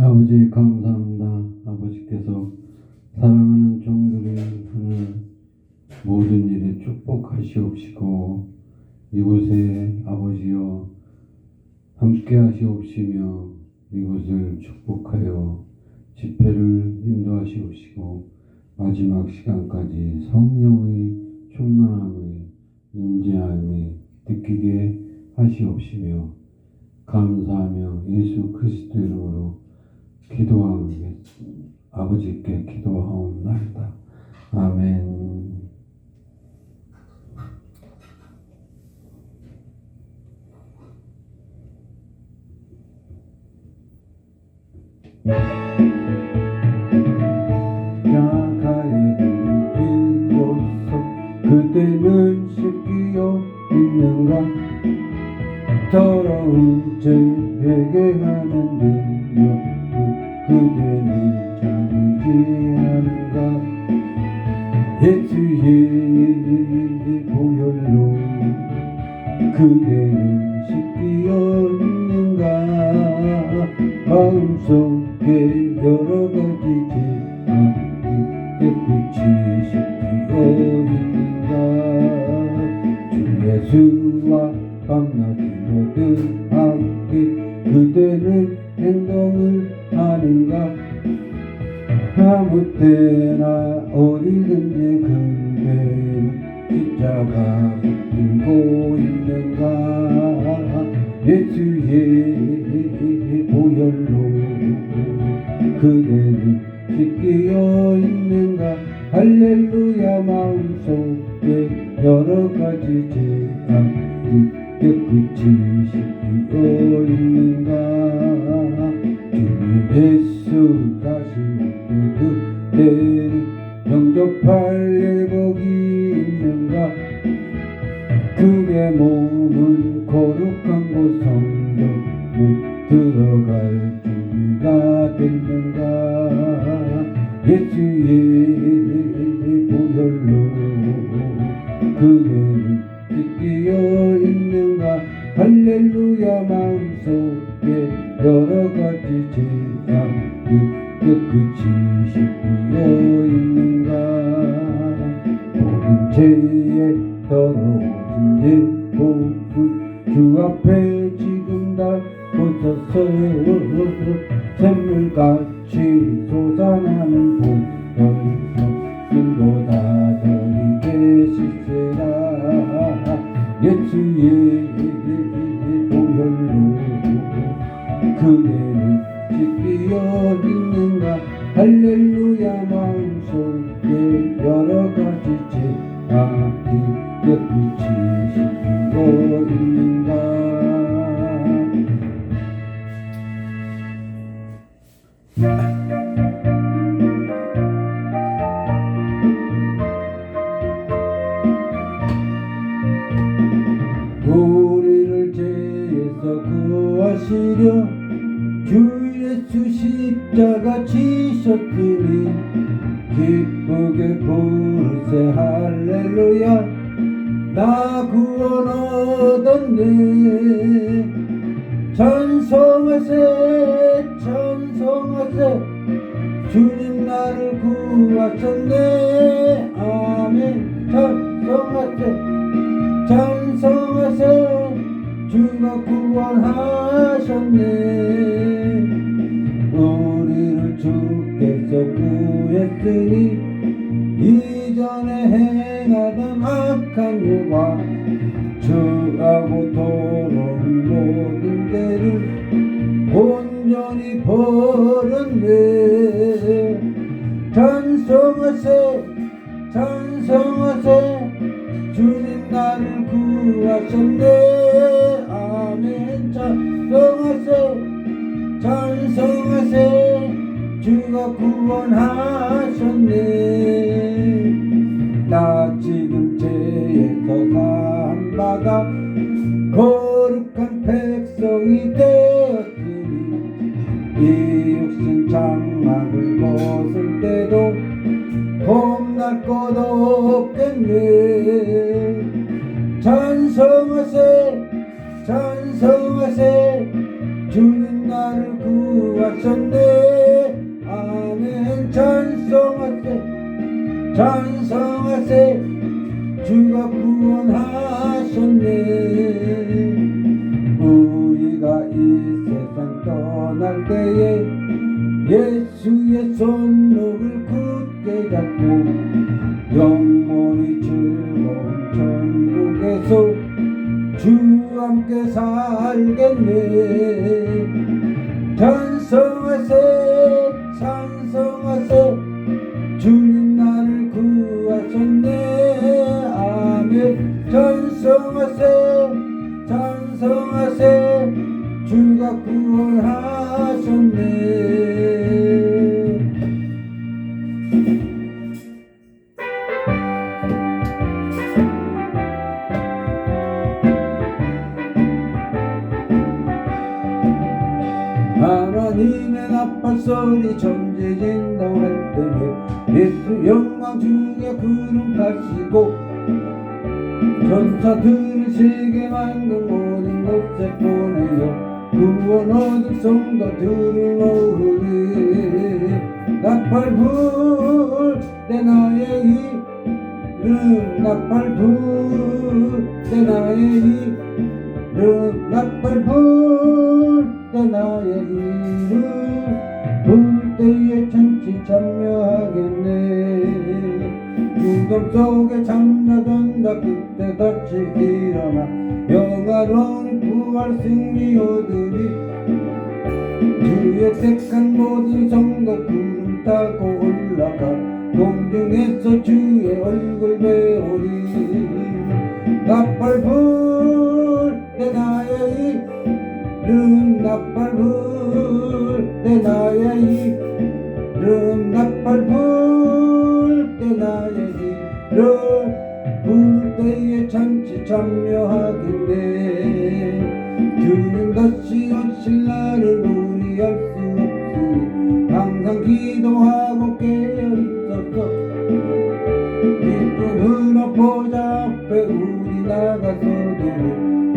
아버지 감사합니다. 아버지께서 사랑하는 종들이 하는 모든 일에 축복하시옵시고 이곳에 아버지여 함께 하시옵시며 이곳을 축복하여 집회를 인도하시옵시고 마지막 시간까지 성령의 충만함의 인지함이 느끼게 하시옵시며 감사하며 예수 그리스도 이름으로 아버지께 기도하옵나이다. 아멘. 야가의 빛로서 그대는 시기어 있는가? 더러운 죄 회개하는 능력 그대는 잠이지 않은가? 예수의 보혈로 그대는 씻기어 있는가? 마음속에 여러 가지 죄악이 깨끗이 씻기어 있는가? 주 예수와 밤낮으로든 함께 그대는 행동을 하는가? 아무 때나 어디든지 그대는 십자가 들고 있는가? 예수의 보혈로 그대는 씻기어 있는가? 할렐루야. 마음속에 여러 가지 죄악이 깨끗이 씻기어 있는가? 주님 예수 다시 올 때 그대는 영접할 예복이 있는가? 그의 몸은 거룩한 곳 성전에 들어갈 준비가 됐는가? 예수의 보혈로 그대는 씻기어 있는가? 할렐루야. 마음속에 여러 가지 죄악이 깨끗이 씻기어 있는가? 모든 죄에 더러워진 예복을 주 앞에 지금 다 벗어서 샘물같이 솟아나는 보혈로 다 저리게 씻으라. 예수의 보혈로 그대는 씻기어 있는가? 할렐루야. 마음속에 여러 가지 죄악이 깨끗이 씻기어 있는가? 우리를 죄에서 구하시려 주 예수 십자가 지셨으니 기쁘게 부르세 할렐루야. 나 구원 얻었네. 찬송하세 찬송하세 주님 나를 구하셨네. 아멘. 찬송하세 찬송하세 주가 구원하셨네. 우리를 주께서 구했으니 이전에 행하던 악한 일과 죄하고 더러운 모든 죄를 온전히 버렸네. 찬송하세 찬송하세 주님 나를 구하셨네. 아멘. 찬송하세 찬송하세 주가 구원하셨네. 나 지금 죄에서 사함받아 거룩한 백성이 되었으니 이 육신 장막을 벗을 때도 겁날 것 없겠네. 찬송하세 찬송하세 주님 나를 구하셨네. 찬송하세 찬송하세 주가 구원하셨네. 우리가 이 세상 떠날 때에 예수의 손목을 굳게 잡고 영원히 즐거운 천국에서 주와 함께 살겠네. 찬송하세 찬송하세 주님 나를 구하셨네. 아멘. 찬송하세 찬송하세 주가 구원하셨네. 하나님의 나팔 소리 전지진동할 때에 예수 영광 중에 구름 타시고 전사들을 세계 만국 모든 곳에 보내요. 구원 얻은 성도들을 모으리. 나팔 불 때 나의 이름 나팔 불 때 나의 이름 나팔 불 때 나의 이름 불 때에 잔치 참여하겠네. 무덤 속에 잠자던다 그때 다시 일어나 영화로운 부활 승리 얻으리. 주의 택한 모든 성도 구름 타고 올라가 공중에서 주의 얼굴 배우리. 나팔 불 때 나의 이름 나팔 불 때 나의 이름 나팔 불 때 나의 이름 불 때에 잔치 참여하겠네. 주님 다시 오실 날을 우리 알 수 없으니 항상 기도하고 깨어있어서 기쁨으로 보좌 앞에 우리 나가서도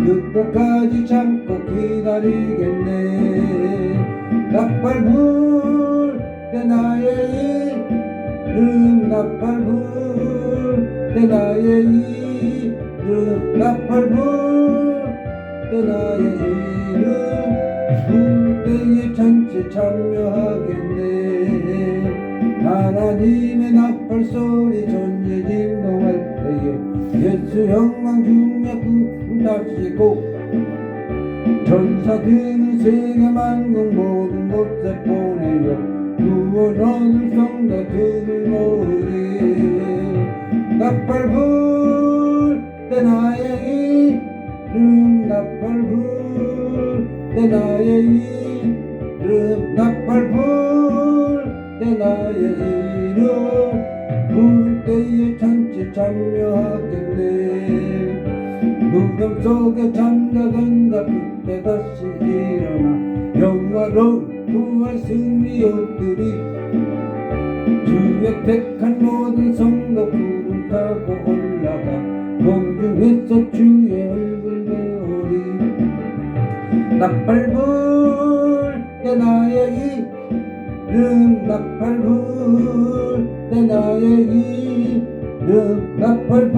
그때까지 참고 기다리겠네. 나팔 불 때 나의 이름 나팔 불 때 나의 이름 나팔 불 때 나의 이름 불 때에 잔치 참여하겠네. 하나님의 나팔 소리 전지진동할 때에 예수 영광 중에 구름 타시고 전사들은 세계 만국 모든 곳에 보내요. 구원 얻을 성도들을 모으리. 나팔 불 때 나의 이름 나팔 불 때 나의 이름 나팔 불 때 나의 이름 불 때에 잔치 참여하겠네. 무덤 속에 잠자던다 그때 다시 일어나 영화로운 부활 승리 얻으리. 주의 택한 모든 성도 구름 타고 올라가 공중에서 주의 얼굴 배우리. 나팔 불 때 나의 이름 나팔 불 때 나의 이름 나팔 불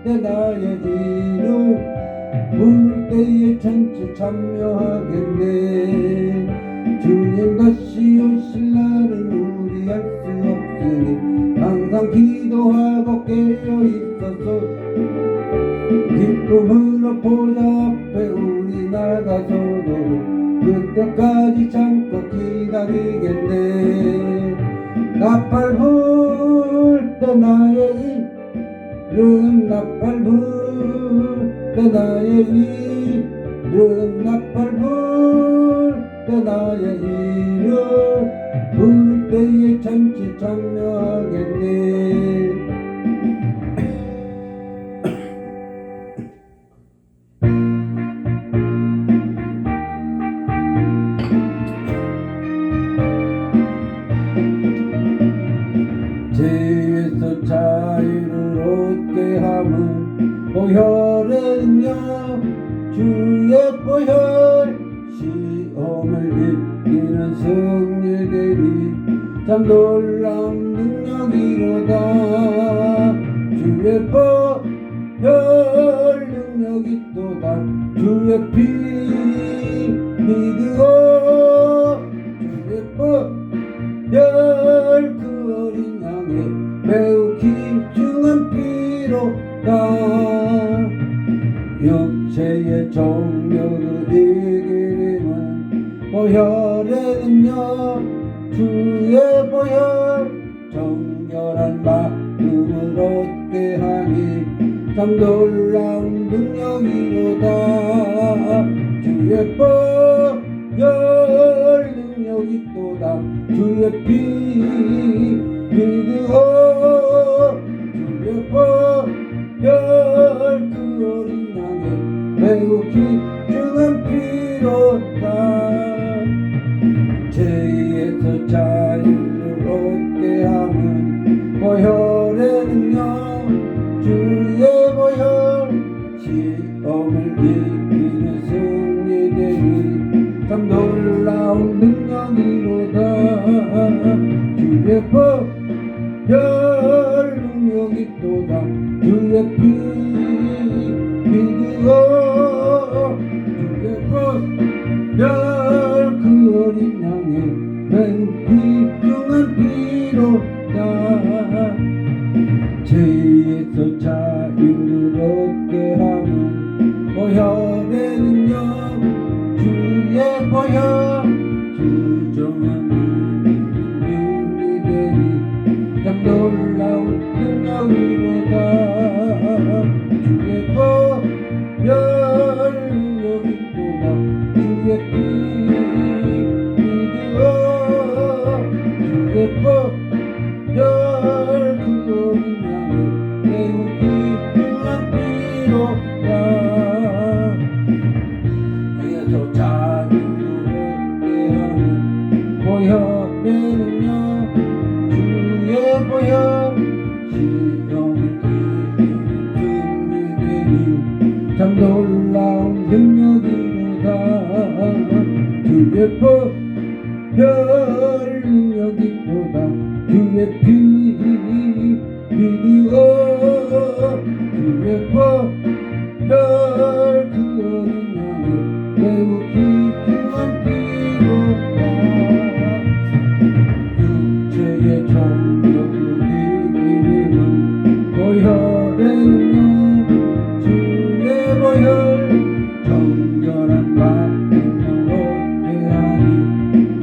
때 나의 이름 불 때에 잔치 참여하겠네. 주님 다시 오실 날을 우리 알 수 없으니 항상 기도하고 깨어있어서 기쁨으로 보좌 앞에 우리 나가서도 그때까지 참고 기다리겠네. 나팔 불 때 나의 이름 나팔 불 때 나의 이름 나팔 불 때 나의 이름 불 때에 잔치 참여하겠네. 죄에서 자유를 얻게 함은 보혈의 능력 주의 보혈 시험을 이기는 승리되리. 참 놀라운 능력이로다. 주의 보혈 능력이 또다. 주의 피 믿으오. 주의 보혈 그 어린 양의 매우 귀중한 피로다. 육체의 정력을 이기는 보혈의 능력, 주의 보혈 정결한 마음을 얻게 하니 참 놀라운 능력이로다. 주의 보혈 능력이 또다. 주의 피 믿으오. 주의 보혈 그 어린 양의 매우 귀중한 피로다. 죄에서 자유를 얻게 하는 보혈의 능력, 주의 보혈 시험을 이기는 승리되니 참 놀라운 능력이로다. 주의 보혈 능력이 또다. 주의 피 믿으오. 주의 보혈 그 어린 양의 매우 귀중한 피로다. 죄에서 자유를 얻게 하는 보혈의 능력, 주의 보혈 주정한 능력이 참 놀라운 능력이로다. 주의 보혈 능력이 또다. 주의 피 믿으오. 주의 보혈 그 어린 양의 매우 귀중한 피로다. 죄에서 자유를 얻게 하는 보혈의 능력, 주의 보혈 시험을 이기는 승리되니 참 놀라운 능력이로다. 주의 보혈 능력이 또다. 주의 피 믿으오. 주의 보혈 그 어린 양의 매우 귀중한 피로다. 육체의 정력을 이기는 보혈의 능력, 주의 보혈 정결한 마음을 얻게 하니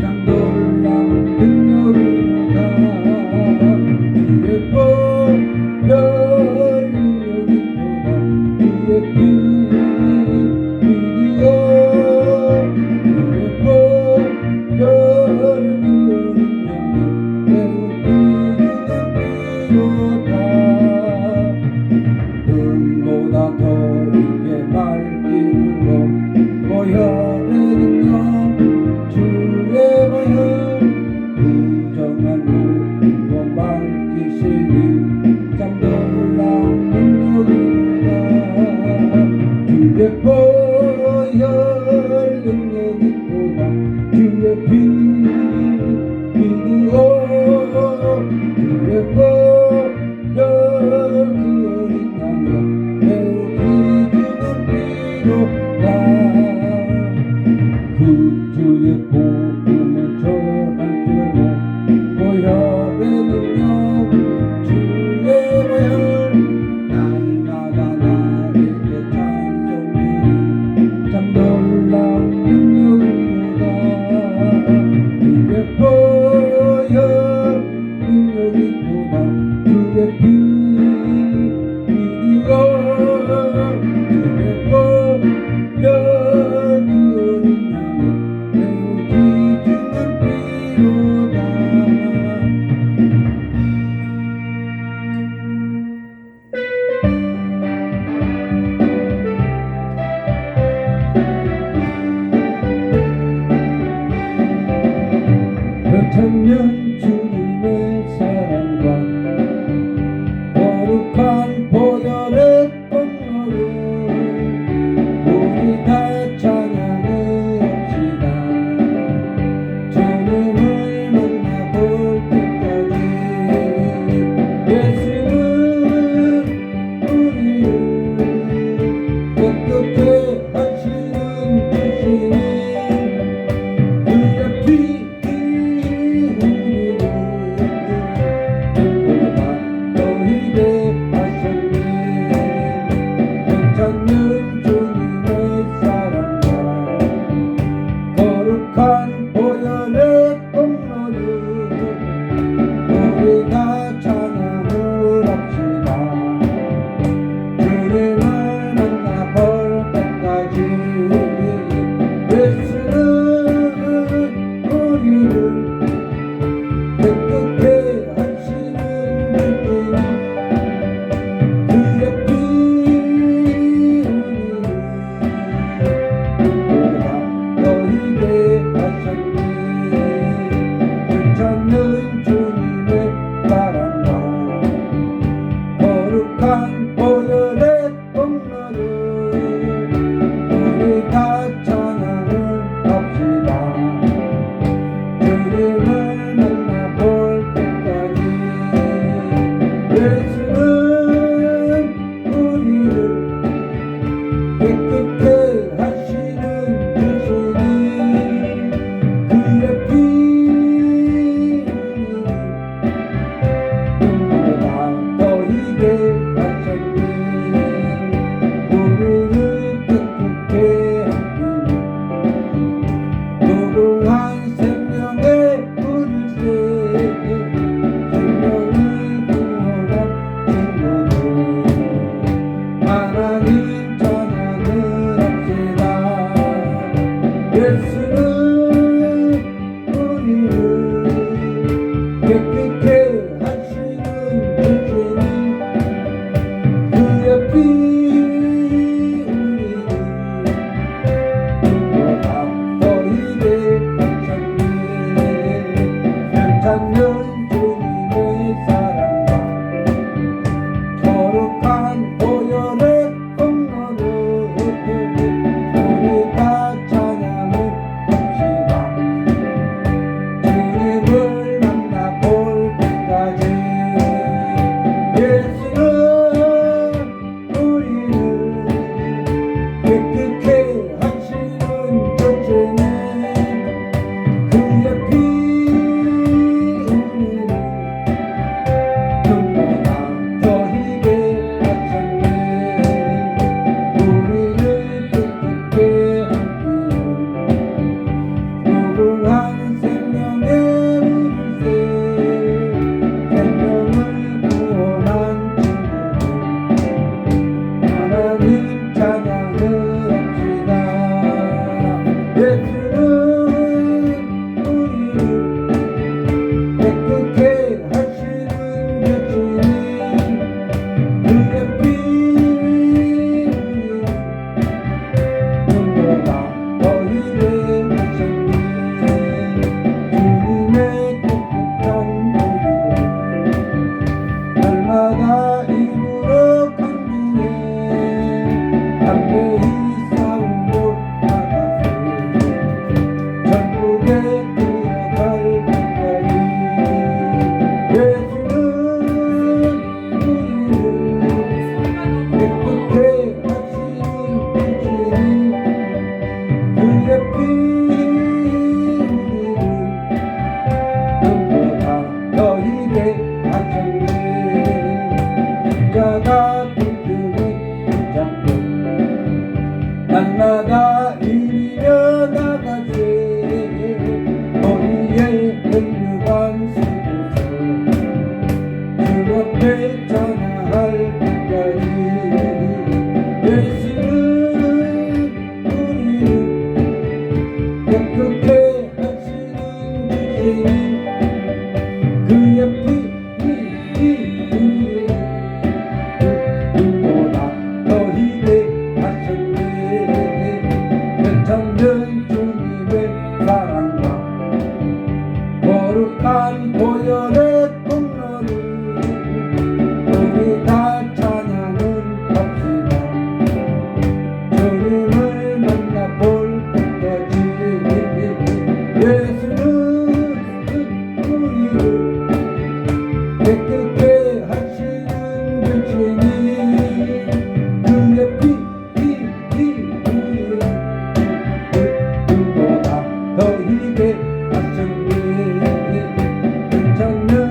참 놀라운 능력이로다. 주의 보혈 능력이 또다. 주의 피 믿으오. 주의 보혈 그 어린 양의 매우 귀중한 피로다. 눈보다 더 있게 밝히는 것 보혈의 능력, 주의 보혈 부정한 모든 것 밝히시니 참 놀라운 능력이로다. 주의 보혈 능력이 또다. 주의 피 믿으오. 주의 보혈 그 어린 양의 매우 귀중한 피로다. 구주의 복음을 전할 줄로 보혈의 능력, 주의 보혈 날마다 나에게 찬송되니 참 놀라운 능력이로다. 주의 보혈 능력이 또다. 주의 피 믿으오. 주의 보혈 그 어린 양의 매우 귀중한 피로다. 깨끗해 하시는 주님 그의 피 우리를 너희게 하셨네 그 찾는 주님의 사랑과 거룩한 보혈의 공로를 우리 다 찬양을 합시다 주님을 만나볼 때까지 예수는 우리를 깨끗해 하시는 주시니 그의 피 눈보다 너희게 하셨네 우리를 깨끗해 하시니 무궁한 생명의 물새 생명을 구원한 친구들 하나님 찬양을 합시다 예수는 우리를 깨끗해 하시는 주시니 그의 피 우리를 눈보다 너희게 하셨네 찾는 주님의 사랑과 거룩한 보혈의 공로를 우리 다 찬양을 합시다 주님을 만나볼 때까지 예수는 우리를 깨끗해 하시는 주시니 그의 피 우리를 눈보다 너희게 하셨네 우리를 깨끗해 하기를 무궁한 생명의 물새 생명을 구원한 친구들 하나님 찬양을 합시다 예수는 우리를 깨끗해 하시는 주시니 그의 피 눈보다 너희게 하셨네 주님의 깨끗한 보혈을 날마다 입으로 간증해 담대히 싸우며 나가세 천국에 들어갈 때까지 예수는 우리를 깨끗해 하시는 주시니 그의 피 우리를 눈보다 너희게 하셨네 자가 틈틈이 붙잡고 날마다 이리며 나가세 너희의 혈육한 수고서 주 앞에 찬양할 때까지 예수는 우리를 깨끗해 하시는 주시니 그의 피 우리를 눈보다 너희게 하셨네 찾는 주님의 사랑과 거룩한 보혈의 공로를 우리 다 찬양을 합시다 주님을 만나볼 때까지 예수는 우리를 깨끗해 하시는 주시니 그의 피 우리를 눈보다 너희게 하셨네 찾는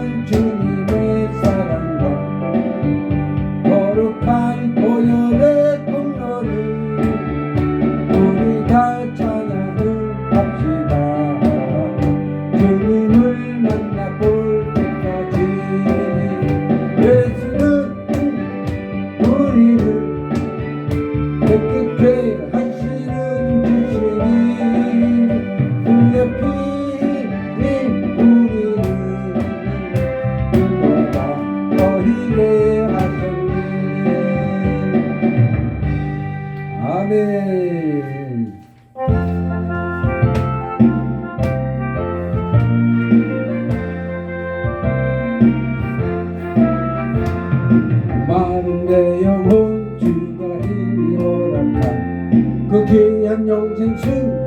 귀한 영생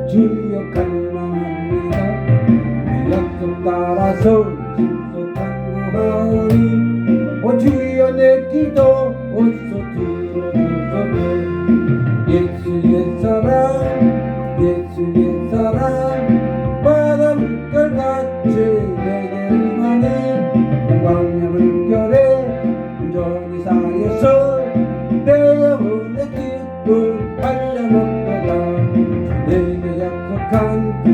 주여 갈망합니다. 그 약속 따라서 신속 간구하오니 오 주여 내 기도 어서 들어주소서. 예수의 사랑 예수의 사랑 바다 물결같이 내게 임하네. 영광의 물결에 온전히 쌓여서 내 영혼의 기쁨 팔려먹다가 내게 약속한 그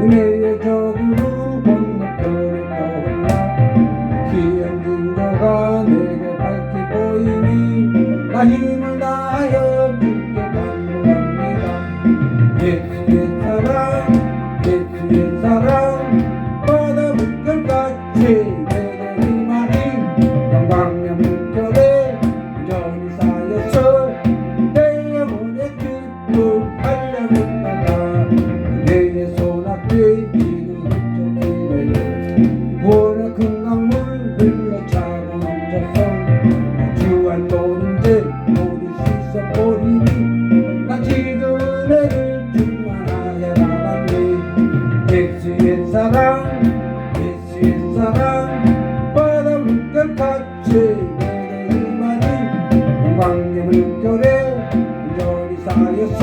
은혜의 저구름 건너편에 떠올라 귀한 증거가 내게 밝히 보이니 나 힘을 다하여 주께 간구합니다. 예수의 사랑 예수의 사랑 바다 물결같이 내게 임하니 영광의 물결에 온전히 쌓여서 내 영혼의 기쁨 팔려먹다가 은혜의 소낙비 지금 흩어지네. 구원의 큰 강물 흘러차고 넘쳐서 주한 노른데 모두 씻어버리니 나 지금 은혜를 충만하게 받았네. 예수의 사랑 예수의 사랑 바다 물결같이 내게 임하니 영광의 물결에 온전히 쌓여서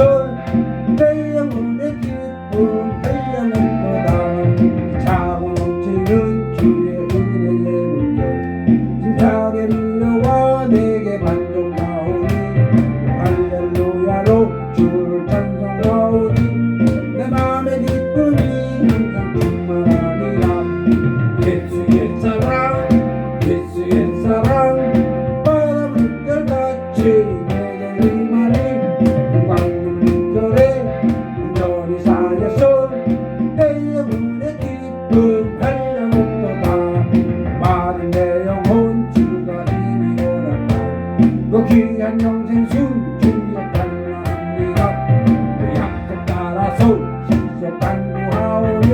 내 영혼의 기쁨 흘려넘쳐다. 차고 넘치는 주의 은혜의 물결 힘차게 밀려와 내게 만족하오니 할렐루야로 주를 찬송하오니 내 맘의 기쁨이 항상 충만하니라. 예수의 사랑 예수의 사랑 바다 물결같이 내게 임하니 영광의 물결에 온전히 쌓여서 내 영혼의 기쁨 흘려먹도다. 마른 내 영혼 주가 이미 오랐다. 그 귀한 영생수 주여 갈망합니다. 그 약속 따라서 신속 간구하오니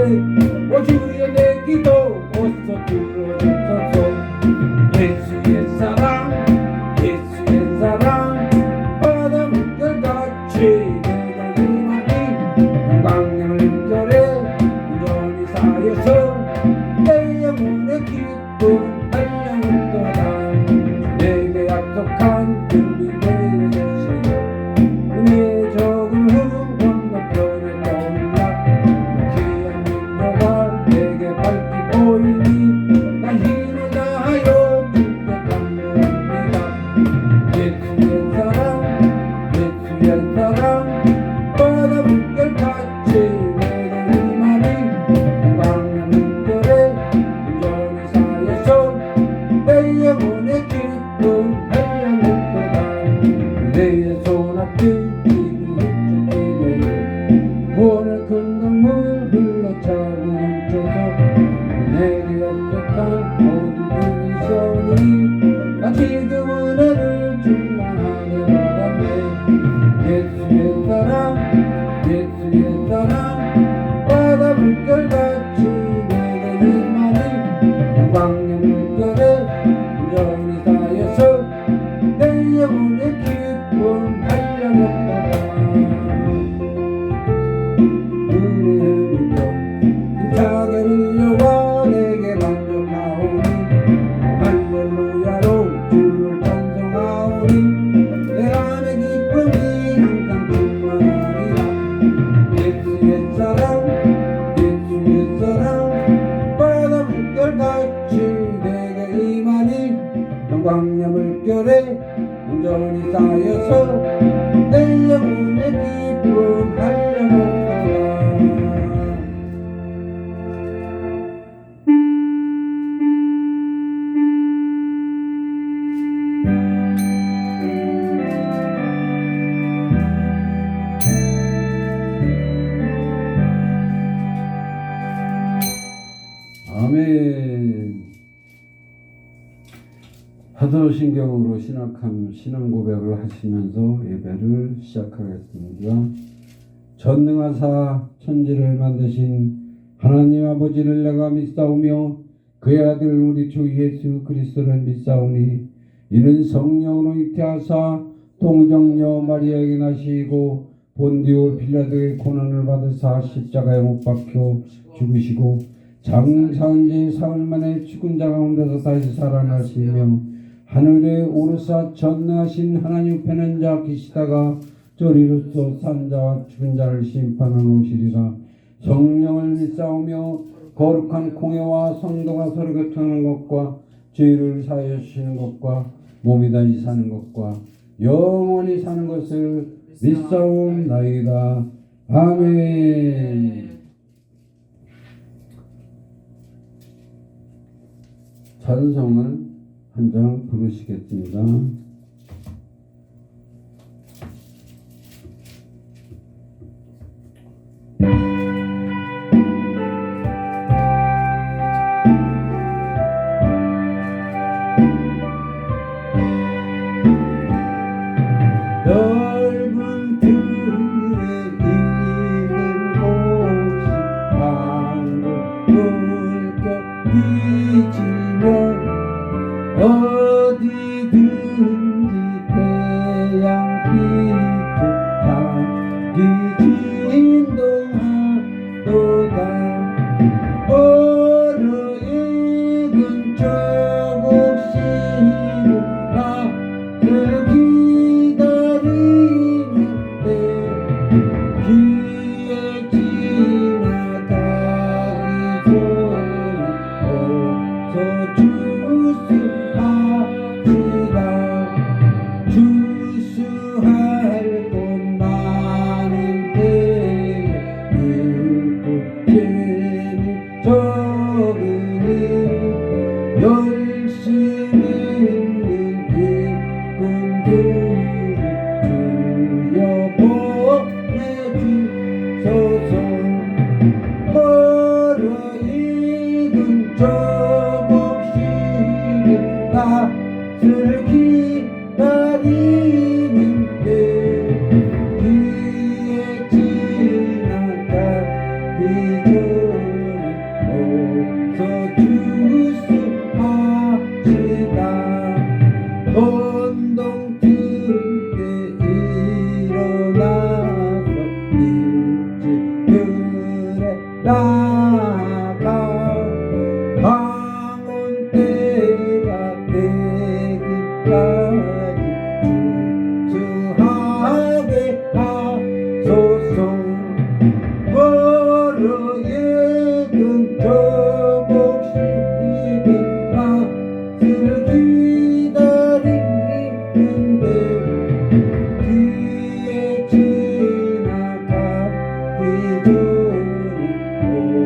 오 주여 내 기도 어서 들어주소서. 예수의 사랑 예수의 사랑 바다 물결같이 내게 임하니 영광의 물결에 온전히 쌓여서 내 영혼의 기쁨 흘려먹도다. 내게 약속한 준비되어 주시오. 은혜의 적은 흐름 건너편에 떠올라 귀한 증거가 내게 밝히 보이니 나 힘을 다하여 주께 간구합니다. 예수의 사랑 예수의 사랑 바다 물결같이 내게 임하니 영광의 물결에 온전히 쌓여서 내 영혼의 기쁨 흘려먹도다. 은혜의 소낙비 지금 흩어지네. 구원의 큰 강물 흘러차고 넘쳐서 내게 약속한 모든 일선이 나 지금 은혜를 충만하게 받았네. 예수의 사랑 예수의 사랑 바다 물결같이 내게 임하니 영광의 물결에 온전히 쌓여서 내 영혼의 기쁨 흘려먹다가 은혜의 물결 힘차게 밀려와 내게 만족하오니 할렐루야로 주를 찬송하오니 내 안의 기쁨이 항상 충만하리라. 예수의 사랑 예수의 사랑 바다 물결같이 내게 임하니 영광의 물결에 온전히 쌓여서 내 영혼의 기쁨 흘려먹도다. 아멘. 사도신경으로 신앙 고백을 하시면서 예배를 시작하겠습니다. 전능하사 천지를 만드신 하나님 아버지를 내가 믿사오며 그의 아들 우리 주 예수 그리스도를 믿사오니 이는 성령으로 잉태하사 동정녀 마리아에게 나시고 본디오 빌라도의 고난을 받으사 십자가에 못 박혀 죽으시고 장사한 지 사흘 만에 죽은 자 가운데서 다시 살아나시며 하늘에 오르사 전능하신 하나님 우편한 자 계시다가 저리로서 산 자와 죽은 자를 심판하러 오시리라. 성령을 믿사오며 거룩한 공예와 성도가 서로 교통하는 것과 죄를 사하여 주시는 것과 몸이 다시 사는 것과 영원히 사는 것을 믿사옵나이다. 아멘. 찬송을 한 장 부르시겠습니다. 넓은 들에 있는 곳이 방금 물결 비치면 어디든지 태양 빛에 자기 진동하도다. 얼어 익은 저곡시는 나를 기다리는데 귀에 지나가기 전에 주수할 곳 많은 때에 늙고 죄를 적으니 열심히 있는 일꾼들이 주여 보내주소서. 멀어 익은 저곡시는 낯을 기다리는데 뒤에 지나가기 전에 어서 주수하시다. 온동 틈때 일어나서 일찍 들에 나가 방언 때가 되기까지 주수하게 하소서. 멀어 익은 저곡시는 낯을 기다리는데 뒤에 지나가기 전에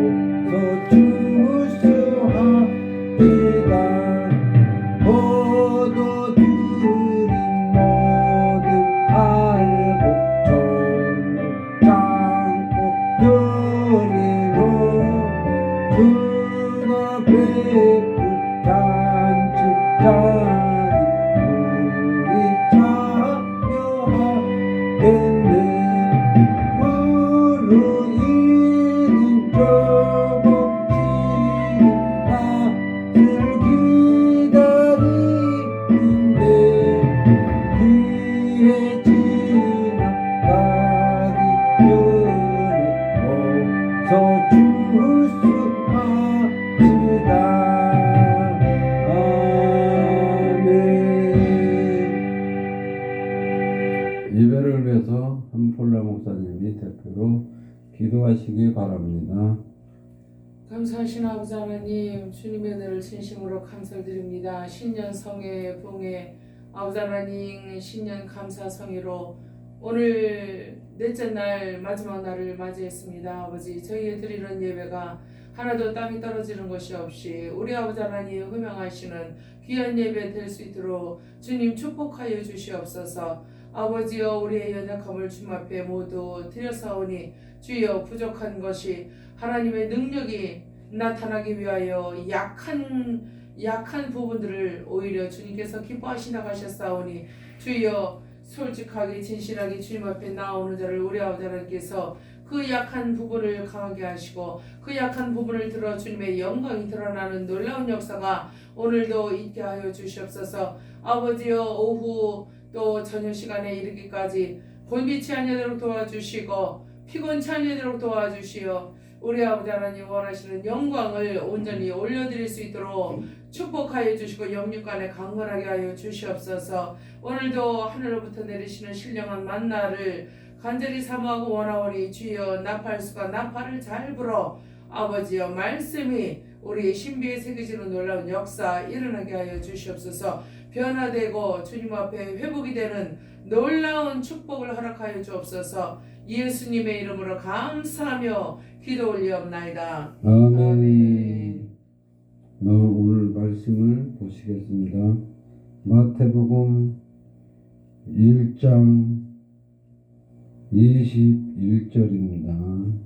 어서 주수하시다. 포도들이 모두 알고 전부 참고 드리고 주가 베풀 잔치 자리 우리 참여하겠네. 무르익은 저곡시는 낯을 기다리는데 뒤에 지나가기 전에 어서 주수하시다. 아멘. 예배를 위해서 한폴라 목사님이 대표로 기도하시기 바랍니다. 감사하신 아버지 하나님, 주님의 은혜를 진심으로 감사드립니다. 신년 성회 봉회 아버지 하나님, 신년 감사 성회로 오늘 넷째 날 마지막 날을 맞이했습니다. 아버지, 저희의 드리는 예배가 하나도 땀이 떨어지는 것이 없이 우리 아버지 하나님 흠양하시는 귀한 예배 될 수 있도록 주님 축복하여 주시옵소서. 아버지여, 우리의 연약함을 주님 앞에 모두 드려사오니 주여, 부족한 것이 하나님의 능력이 나타나기 위하여 약한 부분들을 오히려 주님께서 기뻐하시 나가셨사오니 주여, 솔직하게 진실하게 주님 앞에 나오는 자를 우리 아버지 하나님께서 그 약한 부분을 강하게 하시고 그 약한 부분을 들어 주님의 영광이 드러나는 놀라운 역사가 오늘도 있게 하여 주시옵소서. 아버지여, 오후 또 저녁 시간에 이르기까지 본빛이 아니도록 도와주시고 피곤치 아니도록 도와주시어 우리 아버지 하나님 원하시는 영광을 온전히 올려드릴 수 있도록 축복하여 주시고 영육간에 강건하게 하여 주시옵소서. 오늘도 하늘로부터 내리시는 신령한 만나를 간절히 사모하고 원하오니 주여 나팔수가 나팔을 잘 불어 아버지여 말씀이 우리 신비에 새겨지는 놀라운 역사 일어나게 하여 주시옵소서. 변화되고 주님 앞에 회복이 되는 놀라운 축복을 허락하여 주옵소서. 예수님의 이름으로 감사하며 기도 올리옵나이다. 아멘. 오늘 말씀을 보시겠습니다. 마태복음 1장 21절입니다.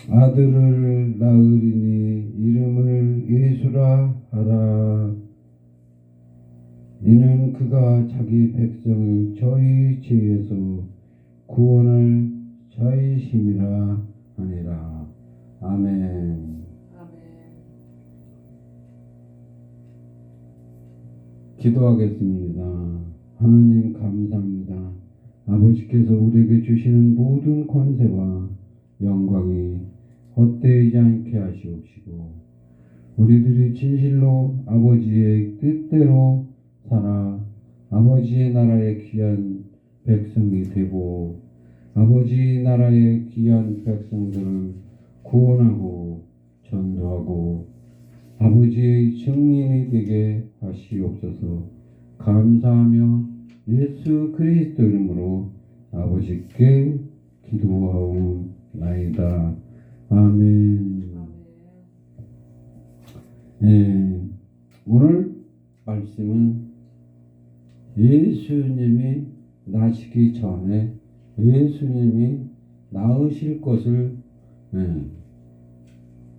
아들을 낳으리니 이름을 예수라 하라. 이는 그가 자기 백성을 저희 죄에서 구원할 자이심이라 하니라. 아멘. 기도하겠습니다. 하나님 감사합니다. 아버지께서 우리에게 주시는 모든 권세와 영광이 헛되지 않게 하시옵시고 우리들이 진실로 아버지의 뜻대로 살아 아버지의 나라의 귀한 백성이 되고 아버지 나라의 귀한 백성들을 구원하고 전도하고 아버지의 증인이 되게 하시옵소서. 감사하며 예수 그리스도 이름으로 아버지께 기도하옵나이다. 아멘. 오늘 말씀은 예수님이 나시기 전에 예수님이 나으실 것을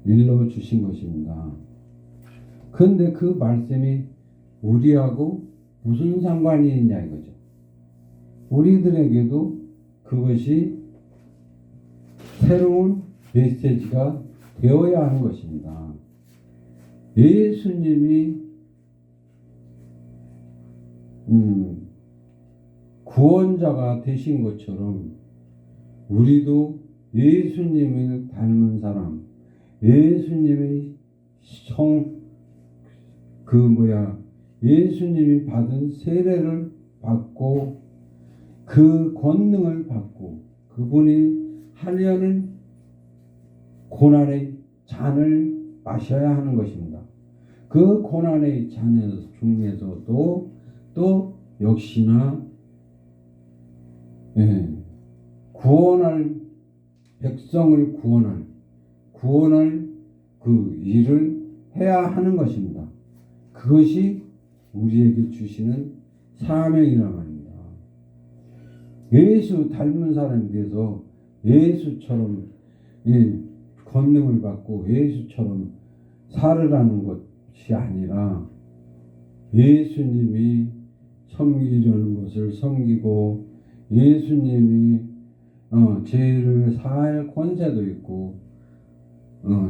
일러주신 것입니다. 그런데 그 말씀이 우리하고 무슨 상관이 있냐 이거죠. 우리들에게도 그것이 새로운 메시지가 되어야 하는 것입니다. 예수님이 구원자가 되신 것처럼 우리도 예수님을 닮은 사람, 예수님의 예수님이 받은 세례를 받고 그 권능을 받고 그분이 하려는 고난의 잔을 마셔야 하는 것입니다. 그 고난의 잔 중에서도 또 역시나 구원할 백성을 구원할 그 일을 해야 하는 것입니다. 그것이 우리에게 주시는 사명이라 말입니다. 예수 닮은 사람이 돼서 예수처럼 권능을 받고 예수처럼 살으라는 것이 아니라 예수님이 섬기려는 것을 섬기고 예수님이 죄를 사할 권세도 있고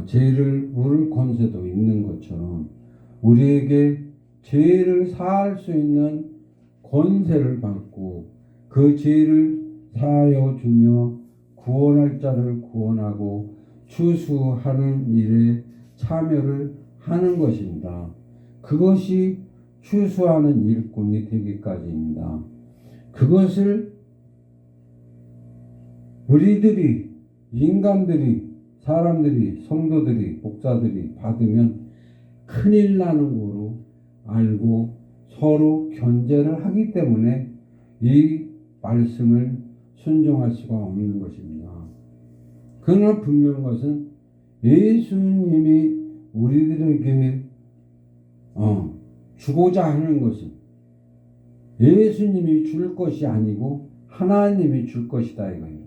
죄를 물을 권세도 있는 것처럼 우리에게 죄를 사할 수 있는 권세를 받고 그 죄를 사하여 주며 구원할 자를 구원하고 추수하는 일에 참여를 하는 것입니다. 그것이 추수하는 일꾼이 되기까지입니다. 그것을 우리들이 인간들이 사람들이 성도들이 목사들이 받으면 큰일 나는 거로 알고 서로 견제를 하기 때문에 이 말씀을 순종할 수가 없는 것입니다. 그러나 분명한 것은 예수님이 우리들에게 주고자 하는 것은 예수님이 줄 것이 아니고 하나님이 줄 것이다 이거예요.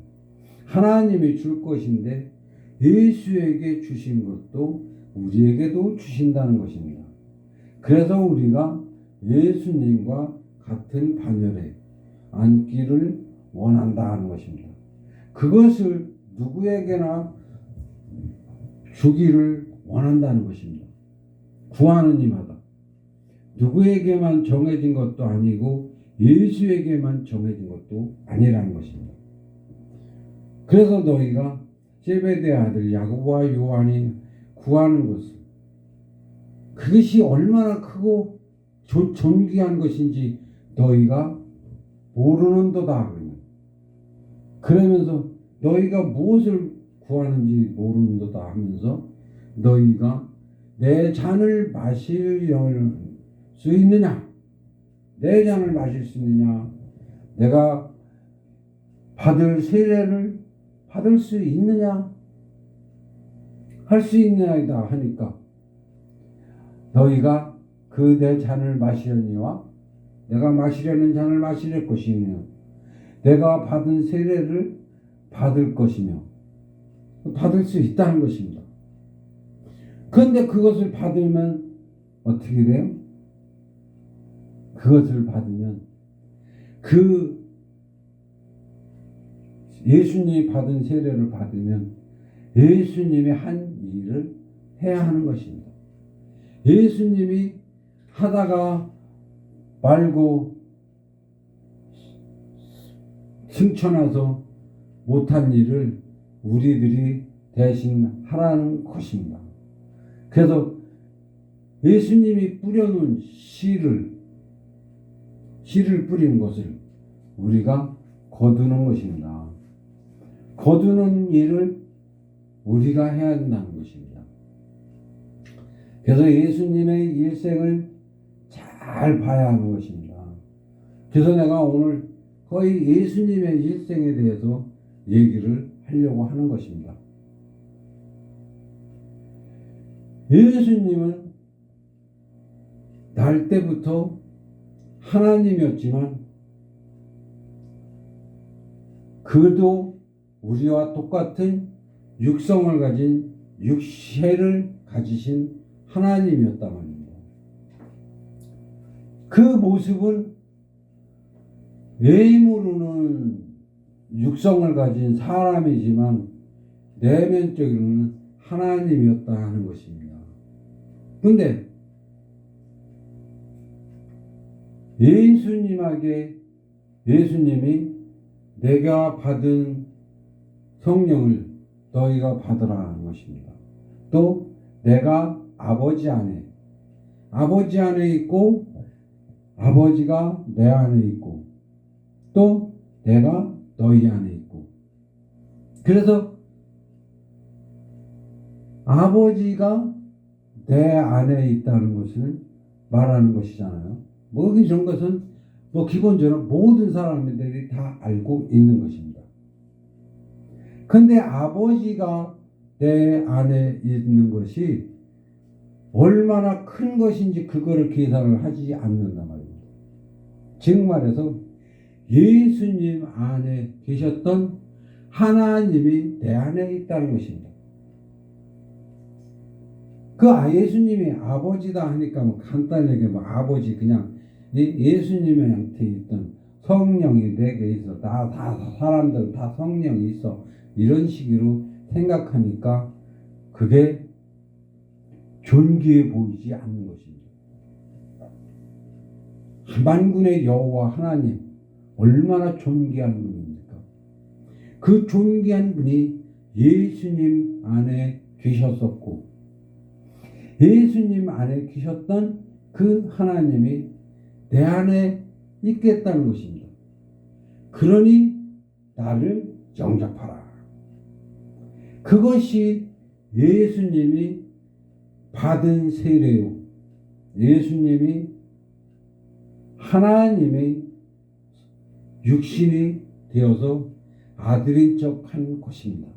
하나님이 줄 것인데 예수에게 주신 것도 우리에게도 주신다는 것입니다. 그래서 우리가 예수님과 같은 반열에 앉기를 원한다 하는 것입니다. 그것을 누구에게나 주기를 원한다는 것입니다. 구하는 이마다 누구에게만 정해진 것도 아니고 예수에게만 정해진 것도 아니라는 것입니다. 그래서 너희가 제베데의 아들 야고보와 요한이 구하는 것은 그것이 얼마나 크고 존귀한 것인지 너희가 모르는도다. 그러면서 너희가 무엇을 구하는지 모르는도다 하면서 너희가 내 잔을 마실 수 있느냐? 내 잔을 마실 수 있느냐? 내가 받을 세례를 받을 수 있느냐? 할 수 있느냐이다 하니까 너희가 그 내 잔을 마시려니와 내가 마시려는 잔을 마실 것이며 내가 받은 세례를 받을 것이며 받을 수 있다는 것입니다. 그런데 그것을 받으면 어떻게 돼요? 그것을 받으면 그 예수님이 받은 세례를 받으면 예수님이 한 일을 해야 하는 것입니다. 예수님이 하다가 말고 승천해서 못한 일을 우리들이 대신 하라는 것입니다. 그래서 예수님이 뿌려놓은 씨를 뿌리는 것을 우리가 거두는 것입니다. 거두는 일을 우리가 해야 한다는 것입니다. 그래서 예수님의 일생을 잘 봐야 하는 것입니다. 그래서 내가 오늘 거의 예수님의 일생에 대해서 얘기를 하려고 하는 것입니다. 예수님은 날 때부터 하나님이었지만 그도 우리와 똑같은 육성을 가진 육체를 가지신 하나님이었단 말입니다. 그 모습은 외모로는 육성을 가진 사람이지만 내면적으로는 하나님이었다 하는 것입니다. 근데 예수님이 내가 받은 성령을 너희가 받으라 하는 것입니다. 또 내가 아버지 안에 있고 아버지가 내 안에 있고 또 내가 너희 안에 있고 그래서 아버지가 내 안에 있다는 것을 말하는 것이잖아요. 이런 것은 기본적으로 모든 사람들이 다 알고 있는 것입니다. 근데 아버지가 내 안에 있는 것이 얼마나 큰 것인지 그거를 계산을 하지 않는단 말입니다. 즉 말해서 예수님 안에 계셨던 하나님이 내 안에 있다는 것입니다. 예수님이 아버지다 하니까 간단하게 아버지 그냥 예수님한테 있던 성령이 내게 있어. 다 사람들 다 성령이 있어. 이런 식으로 생각하니까 그게 존귀해 보이지 않는 것입니다. 만군의 여호와 하나님 얼마나 존귀한 분입니까? 그 존귀한 분이 예수님 안에 계셨었고 예수님 안에 계셨던 그 하나님이 내 안에 있겠다는 것입니다. 그러니 나를 영접하라. 그것이 예수님이 받은 세례요. 예수님이 하나님의 육신이 되어서 아들인 척한 것입니다.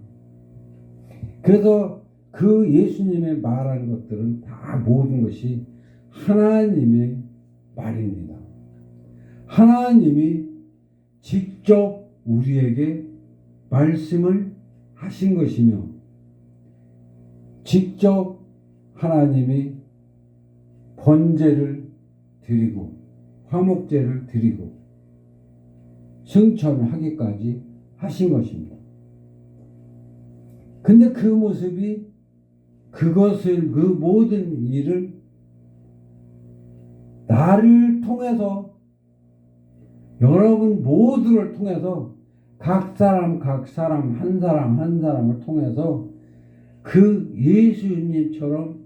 그래서 그 예수님의 말한 것들은 다 모든 것이 하나님의 말입니다. 하나님이 직접 우리에게 말씀을 하신 것이며 직접 하나님이 번제를 드리고 화목제를 드리고 승천을 하기까지 하신 것입니다. 근데 그 모습이 그 모든 일을 나를 통해서 여러분 모두를 통해서 각 사람 한 사람 한 사람을 통해서 그 예수님처럼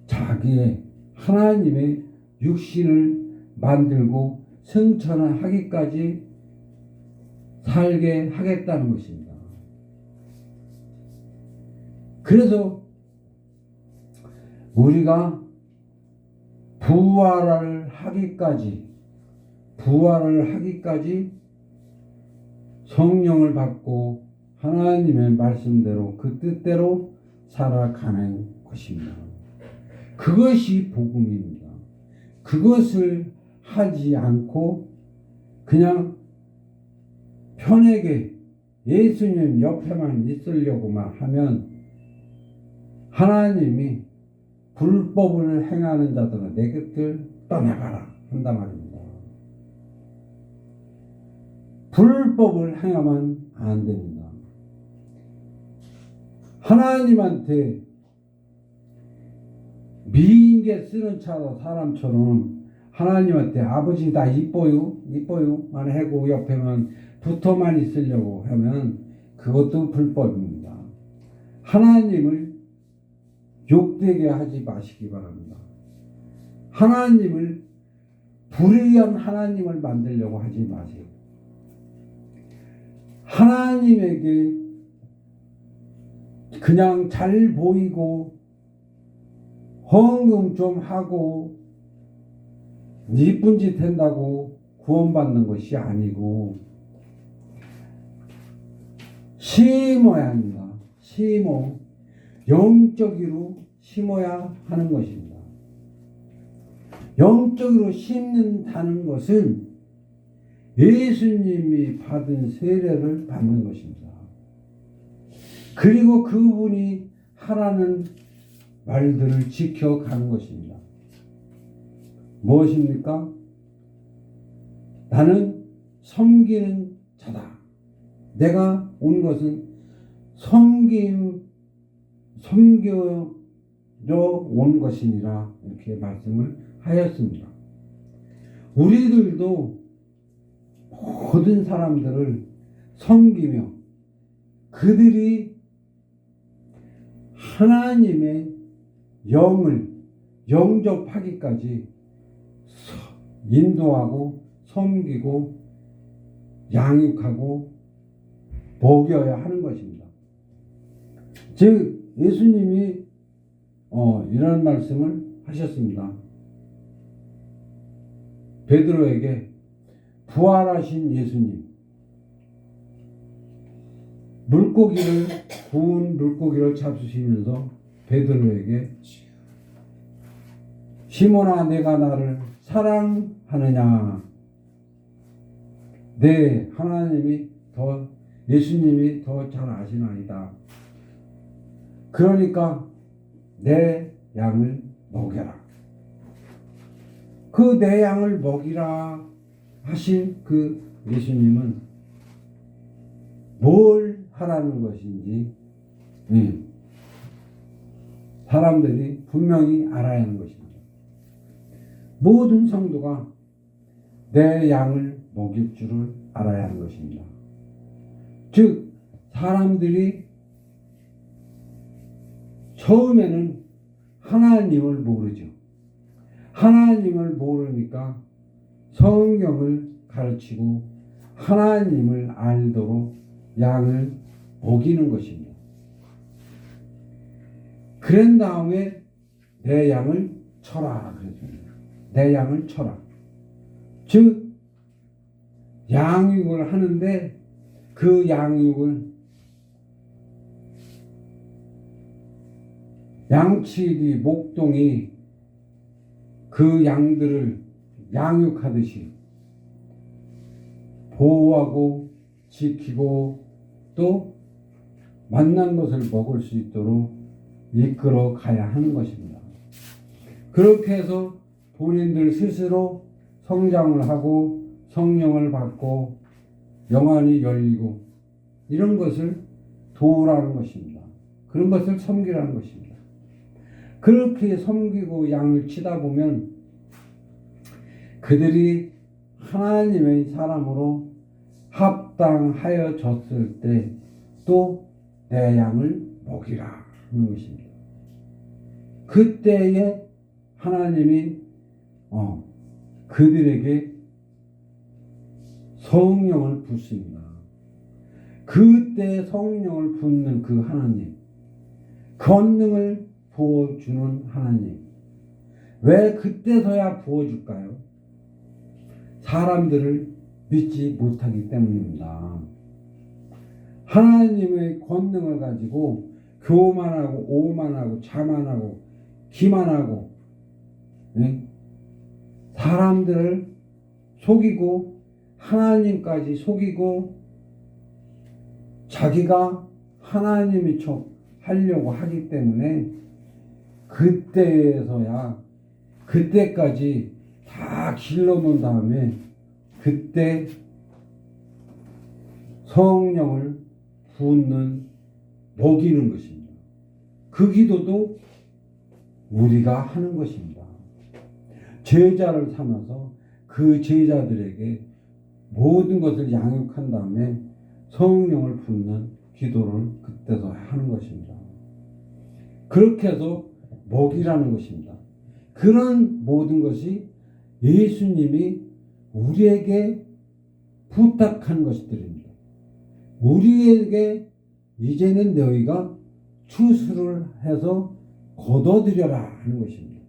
자기의 하나님의 육신을 만들고 승천을 하기까지 살게 하겠다는 것입니다. 그래서 우리가 부활을 하기까지 성령을 받고 하나님의 말씀대로 그 뜻대로 살아가는 것입니다. 그것이 복음입니다. 그것을 하지 않고 그냥 편하게 예수님 옆에만 있으려고만 하면 하나님이 불법을 행하는 자들은 내 곁을 떠나가라 한단 말입니다. 불법을 행하면 안 됩니다. 하나님한테 미인계 쓰는 사람처럼 하나님한테 아버지 나 이뻐요만 하고 옆에만 붙어만 있으려고 하면 그것도 불법입니다. 하나님을 욕되게 하지 마시기 바랍니다. 하나님을 불의한 하나님을 만들려고 하지 마세요. 하나님에게 그냥 잘 보이고 헌금 좀 하고 이쁜 짓 한다고 구원받는 것이 아니고 심어야 합니다. 영적으로 심어야 하는 것입니다. 영적으로 심는다는 것은 예수님이 받은 세례를 받는 것입니다. 그리고 그분이 하라는 말들을 지켜가는 것입니다. 무엇입니까? 나는 섬기는 자다. 내가 온 것은 섬기러 온 것이니라 이렇게 말씀을 하였습니다. 우리들도 모든 사람들을 섬기며 그들이 하나님의 영을 영접하기까지 인도하고 섬기고 양육하고 먹여야 하는 것입니다. 즉 예수님이 이런 말씀을 하셨습니다. 베드로에게 부활하신 예수님 구운 물고기를 잡수시면서 베드로에게 시몬아 내가 나를 사랑하느냐. 네, 예수님이 더 잘 아시나이다. 그러니까 내 양을 먹여라. 그 내 양을 먹이라 하신 그 예수님은 뭘 하라는 것인지 사람들이 분명히 알아야 하는 것입니다. 모든 성도가 내 양을 먹일 줄을 알아야 하는 것입니다. 즉 사람들이 처음에는 하나님을 모르죠. 하나님을 모르니까 성경을 가르치고 하나님을 알도록 양을 먹이는 것입니다. 그런 다음에 내 양을 쳐라 그랬습니다. 내 양을 쳐라. 즉 양육을 하는데 그 양육을 양치기 목동이 그 양들을 양육하듯이 보호하고 지키고 또 만난 것을 먹을 수 있도록 이끌어 가야 하는 것입니다. 그렇게 해서 본인들 스스로 성장을 하고 성령을 받고 영안이 열리고 이런 것을 도우라는 것입니다. 그런 것을 섬기라는 것입니다. 그렇게 섬기고 양을 치다 보면 그들이 하나님의 사람으로 합당하여졌을 때 또 내 양을 먹이라 하는 것입니다. 그때에 하나님이 그들에게 성령을 붓습니다. 그때 성령을 붓는 그 하나님, 권능을 부어주는 하나님, 왜 그때서야 부어줄까요? 사람들을 믿지 못하기 때문입니다. 하나님의 권능을 가지고 교만하고 오만하고 자만하고 기만하고 사람들을 속이고 하나님까지 속이고 자기가 하나님의 척 하려고 하기 때문에 그때까지 다 길러놓은 다음에 그때 성령을 붓는 먹이는 것입니다. 그 기도도 우리가 하는 것입니다. 제자를 삼아서 그 제자들에게 모든 것을 양육한 다음에 성령을 붓는 기도를 그때서 하는 것입니다. 그렇게 해서 먹이라는 것입니다. 그런 모든 것이 예수님이 우리에게 부탁한 것들입니다. 우리에게 이제는 너희가 추수를 해서 거둬들여라 하는 것입니다.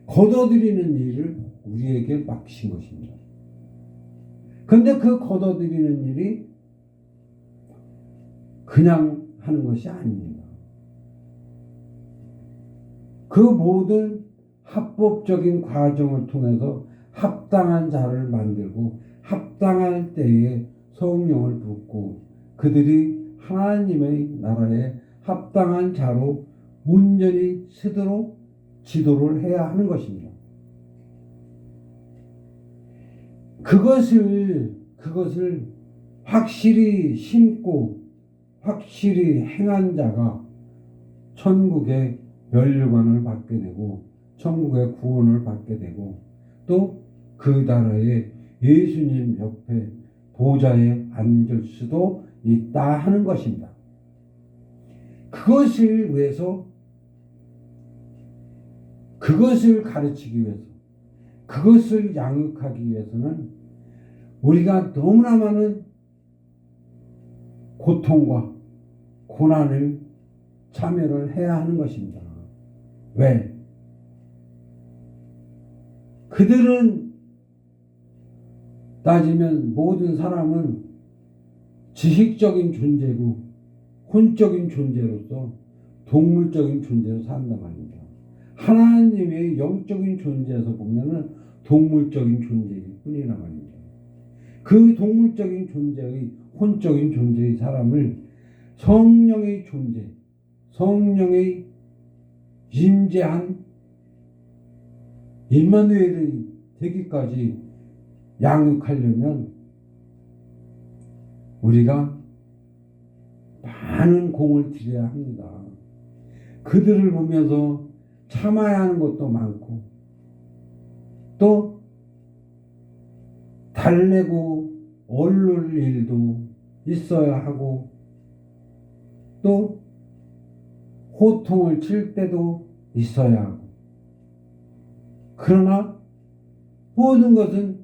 거둬들이는 일을 우리에게 맡기신 것입니다. 그런데 그 거둬들이는 일이 그냥 하는 것이 아닙니다. 그 모든 합법적인 과정을 통해서 합당한 자를 만들고 합당할 때에 성령을 붓고 그들이 하나님의 나라에 합당한 자로 온전히 쓰도록 지도를 해야 하는 것입니다. 그것을 확실히 심고 확실히 행한 자가 천국의 멸관을 받게 되고 천국의 구원을 받게 되고 또 그 나라에 예수님 옆에 보좌에 앉을 수도 있다 하는 것입니다. 그것을 위해서 그것을 가르치기 위해서 그것을 양육하기 위해서는 우리가 너무나 많은 고통과 고난을 참여를 해야 하는 것입니다. 왜? 그들은 따지면 모든 사람은 지식적인 존재고 혼적인 존재로서 동물적인 존재로 산단 말입니다. 하나님의 영적인 존재에서 보면은 동물적인 존재일 뿐이란 말입니다. 그 동물적인 존재의 혼적인 존재의 사람을 성령의 존재, 성령의 임재한 임마누엘이 되기까지 양육하려면 우리가 많은 공을 들여야 합니다. 그들을 보면서 참아야 하는 것도 많고 또 달래고 얼룰 일도 있어야 하고 또 호통을 칠 때도 있어야 하고 그러나 모든 것은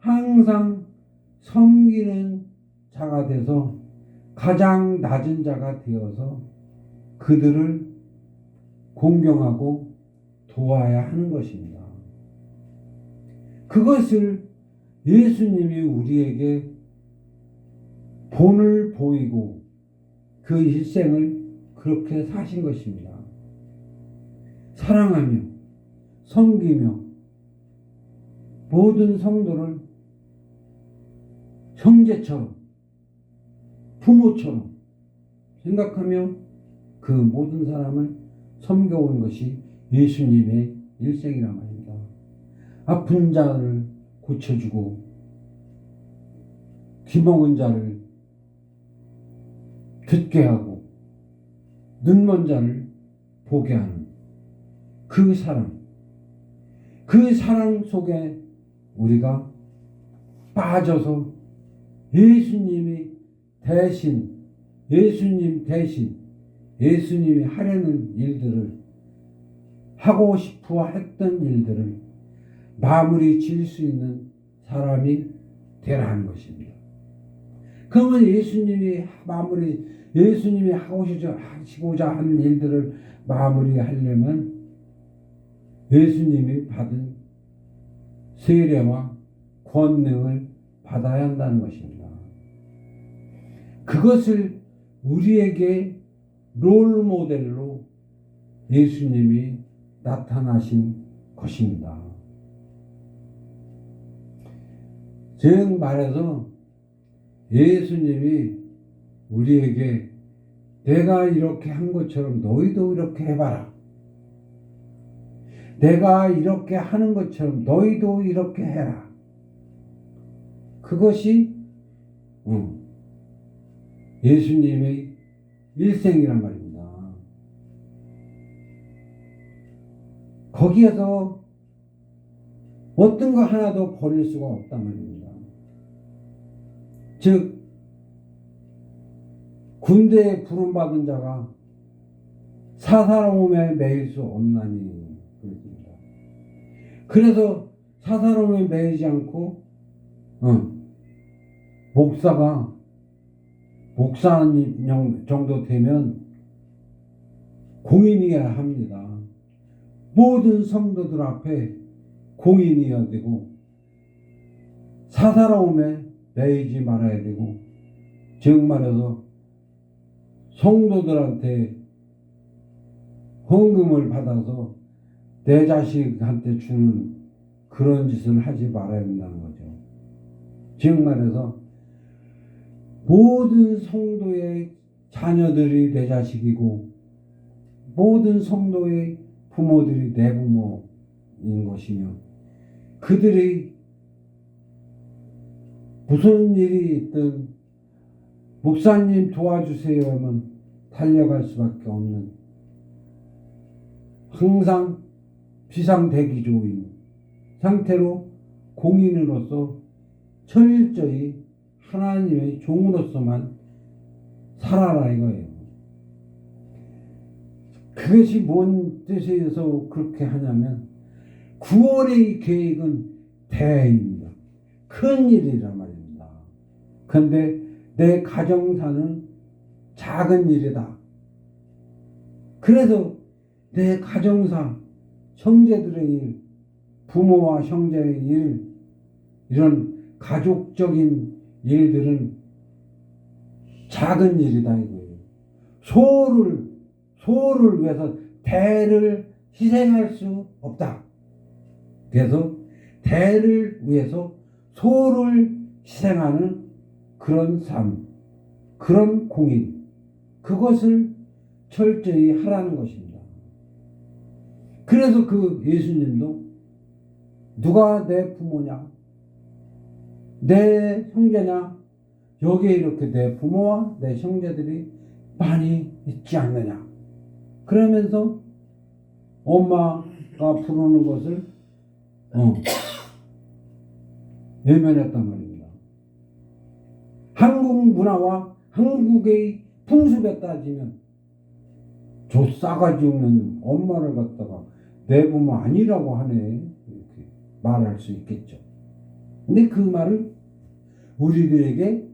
항상 섬기는 자가 돼서 가장 낮은 자가 되어서 그들을 공경하고 도와야 하는 것입니다. 그것을 예수님이 우리에게 본을 보이고 그 일생을 그렇게 사신 것입니다. 사랑하며 섬기며 모든 성도를 형제처럼 부모처럼 생각하며 그 모든 사람을 섬겨온 것이 예수님의 일생이란 말입니다. 아픈 자를 고쳐주고 귀먹은 자를 듣게 하고 눈먼 자를 보게 하는 그 사랑 속에 우리가 빠져서 예수님이 대신, 예수님이 하려는 일들을, 하고 싶어 했던 일들을 마무리 지을 수 있는 사람이 되라는 것입니다. 그러면 예수님이 하시고자 하는 일들을 마무리하려면 예수님이 받은 세례와 권능을 받아야 한다는 것입니다. 그것을 우리에게 롤 모델로 예수님이 나타나신 것입니다. 즉 말해서 예수님이 우리에게 내가 이렇게 한 것처럼 너희도 이렇게 해봐라. 내가 이렇게 하는 것처럼 너희도 이렇게 해라. 그것이 예수님의 일생이란 말입니다. 거기에서 어떤 거 하나도 버릴 수가 없단 말입니다. 즉 군대에 부름받은 자가 사사로움에 매일 수 없나니 그렇습니다. 그래서 사사로움에 매이지 않고 목사님 정도 되면 공인이어야 합니다. 모든 성도들 앞에 공인이어야 되고 사사로움에 매이지 말아야 되고, 즉 말해서 성도들한테 헌금을 받아서 내 자식한테 주는 그런 짓을 하지 말아야 된다는 거죠. 즉 말해서 모든 성도의 자녀들이 내 자식이고 모든 성도의 부모들이 내 부모인 것이며, 그들이 무슨 일이 있든 목사님 도와주세요 하면 달려갈 수밖에 없는, 항상 비상대기조인 상태로 공인으로서 철저히 하나님의 종으로서만 살아라 이거예요. 그것이 뭔 뜻에서 그렇게 하냐면 구원의 계획은 대입니다. 큰 일이란 말입니다. 그런데 내 가정사는 작은 일이다. 그래서 내 가정사, 형제들의 일, 부모와 형제의 일, 이런 가족적인 일들은 작은 일이다 이거예요. 소를 위해서 대를 희생할 수 없다. 그래서 대를 위해서 소를 희생하는 그런 삶, 그런 공인, 그것을 철저히 하라는 것입니다. 그래서 그 예수님도 누가 내 부모냐, 내 형제냐, 여기에 이렇게 내 부모와 내 형제들이 많이 있지 않느냐, 그러면서 엄마가 부르는 것을 외면했단 말입니다. 한국 문화와 한국의 풍습에 따지면 저 싸가지 없는 엄마를 갖다가 내 부모 아니라고 하네, 이렇게 말할 수 있겠죠. 근데 그 말을 우리들에게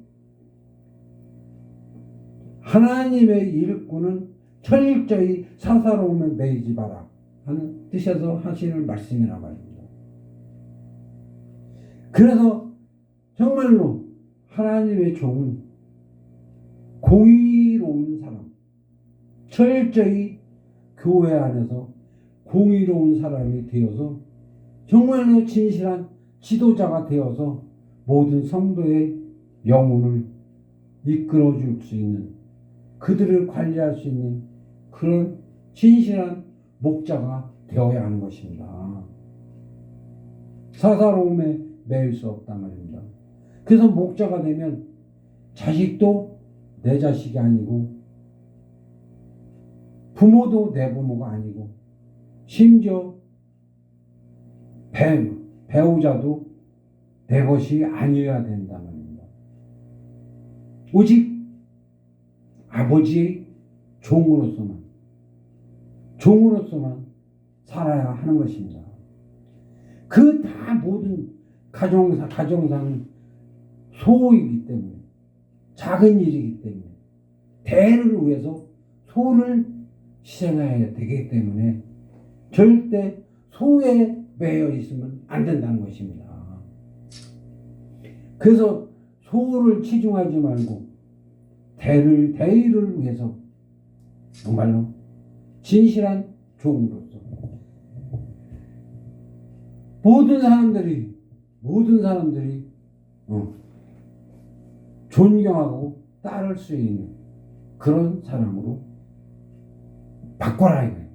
하나님의 일꾼은 철저히 사사로움에 매이지 마라 하는 뜻에서 하시는 말씀이란 말입니다. 그래서 정말로 하나님의 종은 공의로운 사람, 철저히 교회 안에서 공의로운 사람이 되어서 정말로 진실한 지도자가 되어서 모든 성도의 영혼을 이끌어 줄 수 있는, 그들을 관리할 수 있는 그런 진실한 목자가 되어야 하는 것입니다. 사사로움에 매일 수 없단 말입니다. 그래서 목자가 되면 자식도 내 자식이 아니고 부모도 내 부모가 아니고 심지어 배우자도 내 것이 아니어야 된다 말입니다. 오직 아버지의 종으로서만 살아야 하는 것입니다. 그 다 모든 가정상은 소이기 때문에, 작은 일이기 때문에, 대를 위해서 소를 희생해야 되기 때문에 절대 소에 매여 있으면 안 된다는 것입니다. 그래서 소를 치중하지 말고 대의를 위해서 정말로 진실한 종으로서 모든 사람들이 존경하고 따를 수 있는 그런 사람으로 바꿔라 이거예요.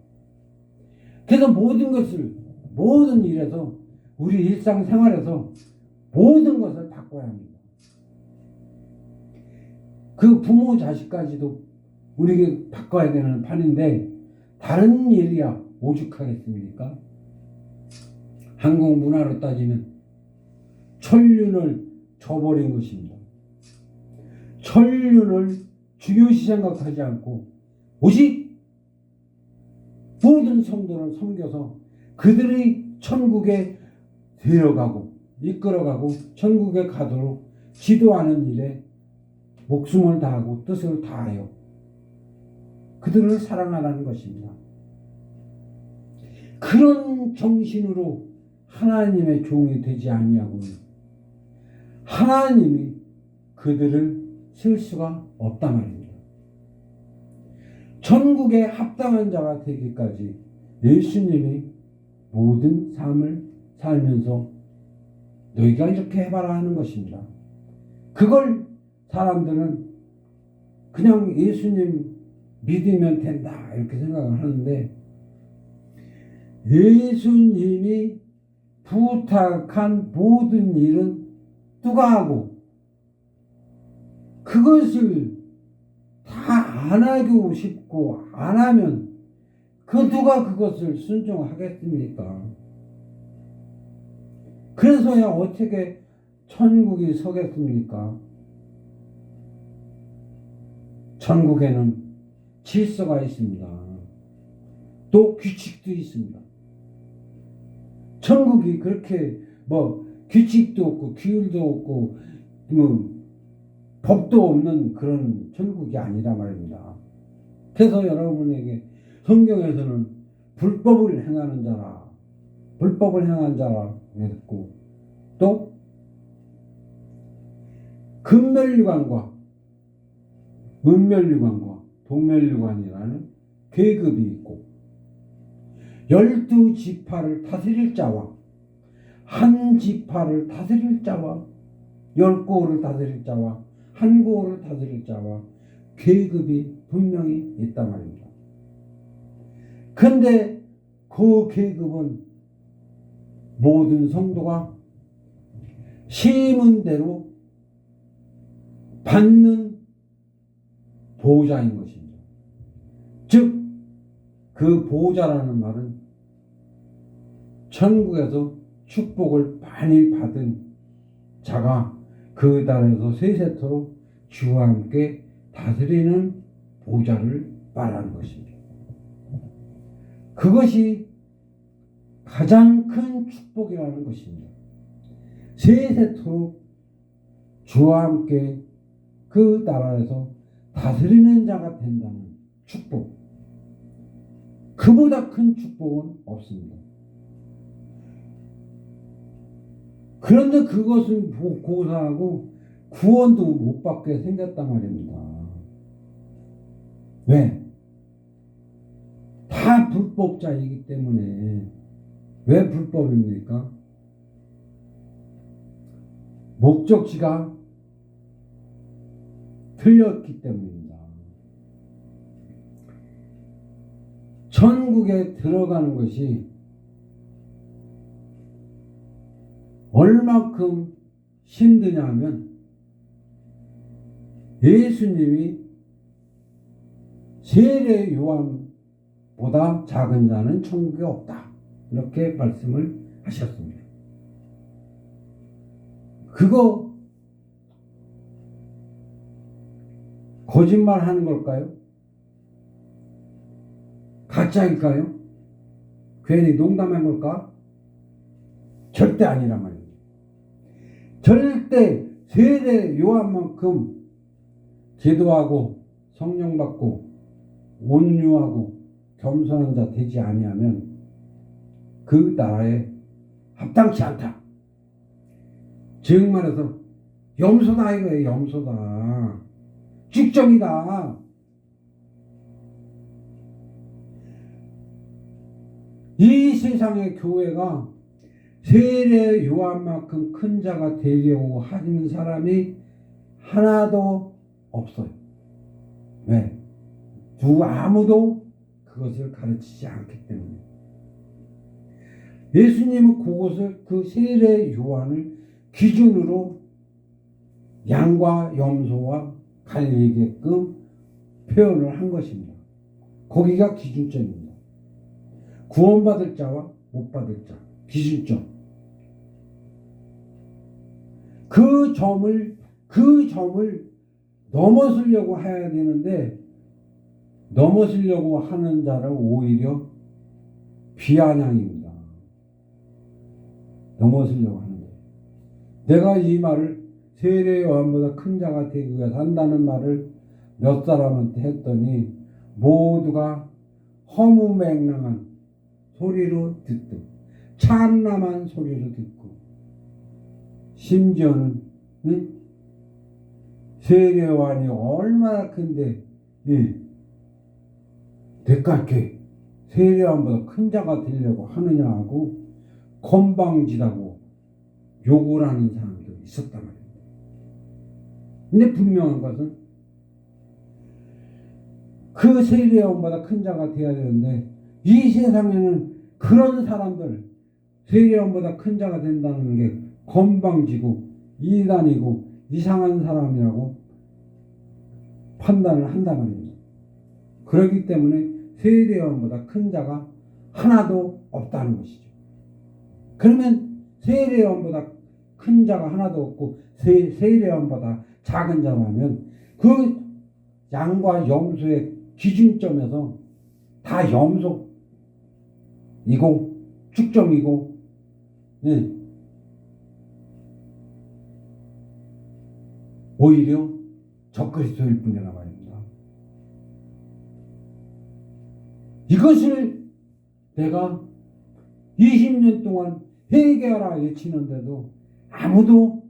그래서 모든 일에서 우리 일상생활에서 모든 것을 바꿔야 합니다. 그 부모 자식까지도 우리에게 바꿔야 되는 판인데 다른 일이야 오죽하겠습니까? 한국 문화로 따지면 천륜을 저버린 것입니다. 천륜을 중요시 생각하지 않고 오직 모든 성도를 섬겨서 그들이 천국에 데려가고 이끌어가고 천국에 가도록 지도하는 일에 목숨을 다하고 뜻을 다하여 그들을 사랑하라는 것입니다. 그런 정신으로 하나님의 종이 되지 아니하고는 하나님이 그들을 쓸 수가 없단 말입니다. 천국에 합당한 자가 되기까지 예수님이 모든 삶을 살면서 너희가 이렇게 해봐라 하는 것입니다. 그걸 사람들은 그냥 예수님 믿으면 된다 이렇게 생각을 하는데 예수님이 부탁한 모든 일은 누가 하고 그것을 다 안 하고 싶고 안 하면 그 누가 그것을 순종하겠습니까? 그래서야 어떻게 천국이 서겠습니까? 천국에는 질서가 있습니다. 또 규칙도 있습니다. 천국이 그렇게 규칙도 없고 규율도 없고 법도 없는 그런 천국이 아니라 말입니다. 그래서 여러분에게 성경에서는 불법을 행한 자라 했고 또 금멸류관과 은멸류관과 동멸류관이라는 계급이 있고 12지파를 다스릴 자와 한 지파를 다스릴 자와 10고을을 다스릴 자와 한 고을을 다스릴 자와 계급이 분명히 있단 말입니다. 근데 그 계급은 모든 성도가 심은 대로 받는 보호자인 것입니다. 즉, 그 보호자라는 말은 천국에서 축복을 많이 받은 자가 그 달에서 세세토록 주와 함께 다스리는 보호자를 말하는 것입니다. 그것이 가장 큰 축복이라는 것입니다. 세세토록 주와 함께 그 나라에서 다스리는 자가 된다는 축복. 그보다 큰 축복은 없습니다. 그런데 그것을 고사하고 구원도 못 받게 생겼단 말입니다. 왜? 다 불법자이기 때문에. 왜 불법입니까? 목적지가 틀렸기 때문입니다. 천국에 들어가는 것이 얼마큼 힘드냐 하면 예수님이 세례 요한보다 작은 자는 천국에 없다. 이렇게 말씀을 하셨습니다. 그거 거짓말 하는 걸까요? 가짜일까요? 괜히 농담한 걸까? 절대 아니란 말이에요. 절대 세례 요한만큼 기도하고 성령 받고 온유하고 겸손한 자 되지 아니하면 그 나라에 합당치 않다. 즉 말해서 염소다 이거예요. 염소다. 죽정이다. 이 세상의 교회가 세례 요한만큼 큰 자가 되려고 하는 사람이 하나도 없어요. 왜? 아무도 그것을 가르치지 않기 때문에. 예수님은 그것을 그 세례 요한을 기준으로 양과 염소와 갈리게끔 표현을 한 것입니다. 거기가 기준점입니다. 구원받을 자와 못 받을 자 기준점. 그 점을 넘어서려고 해야 되는데 넘어서려고 하는 자를 오히려 비아냥입니다. 넘어서려고 하는 거예요. 내가 이 말을 세례 요한보다 큰 자가 되기 위해서 한다는 말을 몇 사람한테 했더니 모두가 허무맹랑한 소리로 듣고 참남한 소리로 듣고 심지어는 세례 요한이 얼마나 큰데 대깔게 세례 요한보다 큰 자가 되려고 하느냐 하고 건방지다고 욕을 하는 사람도 있었단 말이에요. 근데 분명한 것은 그 세례 요한보다 큰 자가 되어야 되는데 이 세상에는 그런 사람들 세례 요한보다 큰 자가 된다는 게 건방지고 이단이고 이상한 사람이라고 판단을 한단 말입니다. 그렇기 때문에 세례 요한보다 큰 자가 하나도 없다는 것이죠. 그러면 세례 요한보다 큰 자가 하나도 없고 세례 요한보다 작은 자라면 그 양과 염소의 기준점에서 다 염소이고 축정이고 오히려 적그리스도일 뿐이라 말입니다. 이것을 내가 20년 동안 회개하라 외치는데도 아무도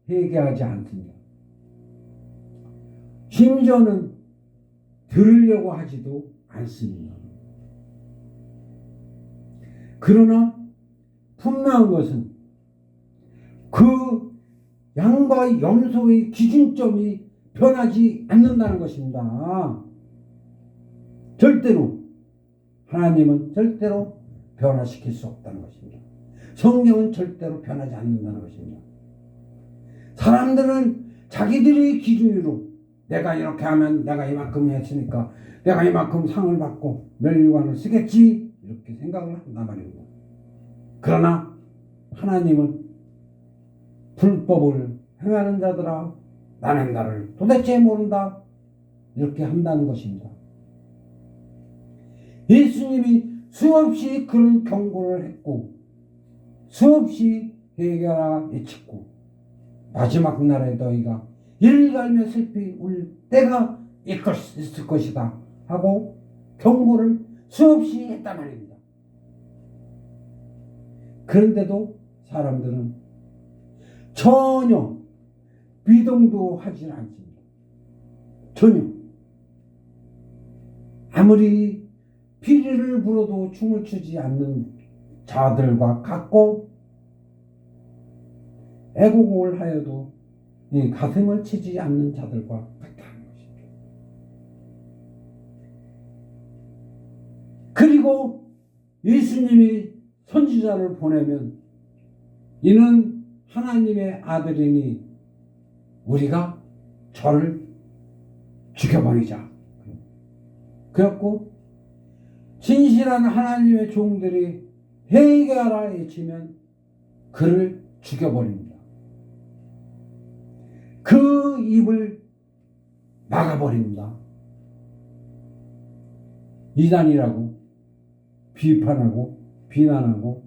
회개하지 않습니다. 심지어는 들으려고 하지도 않습니다. 그러나 분명한 것은 그 양과 염소의 기준점이 변하지 않는다는 것입니다. 절대로 하나님은 절대로 변화시킬 수 없다는 것입니다. 성경은 절대로 변하지 않는다는 것입니다. 사람들은 자기들의 기준으로 내가 이렇게 하면 내가 이만큼 했으니까 내가 이만큼 상을 받고 멸류관을 쓰겠지 이렇게 생각을 한단 말입니다. 그러나 하나님은 불법을 행하는 자들아 나는 나를 도대체 모른다 이렇게 한다는 것입니다. 예수님이 수없이 그런 경고를 했고 수없이 회개하라 외쳤고 마지막 날에 너희가 이를 갈며 슬피 울 때가 있을 것이다 하고 경고를 수없이 했단 말입니다. 그런데도 사람들은 전혀 비동도 하지 않습니다. 전혀. 아무리 피리를 불어도 춤을 추지 않는 자들과 같고 애곡을 하여도 가슴을 치지 않는 자들과 같다는 것입니다. 그리고 예수님이 선지자를 보내면 이는 하나님의 아들이니 우리가 저를 죽여버리자. 그래갖고 진실한 하나님의 종들이 회개하라 외치면 그를 죽여버립니다. 그 입을 막아버립니다. 이단이라고 비판하고 비난하고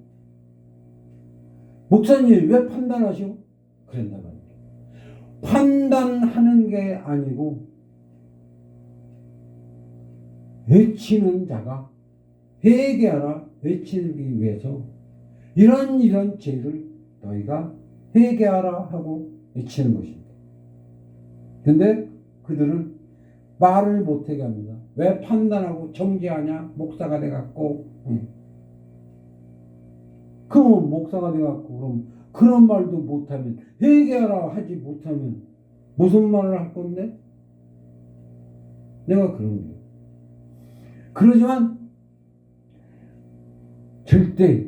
목사님 왜 판단하시오? 그랬나 봐요. 판단하는 게 아니고 외치는 자가 회개하라 외치기 위해서 이런 죄를 너희가 회개하라 하고 외치는 것입니다. 근데 그들은 말을 못하게 합니다. 왜 판단하고 정죄하냐? 목사가 돼갖고. 그럼 목사가 돼갖고 그럼 그런 말도 못하면 회개하라 하지 못하면 무슨 말을 할 건데? 내가 그런 거예요. 그러지만 절대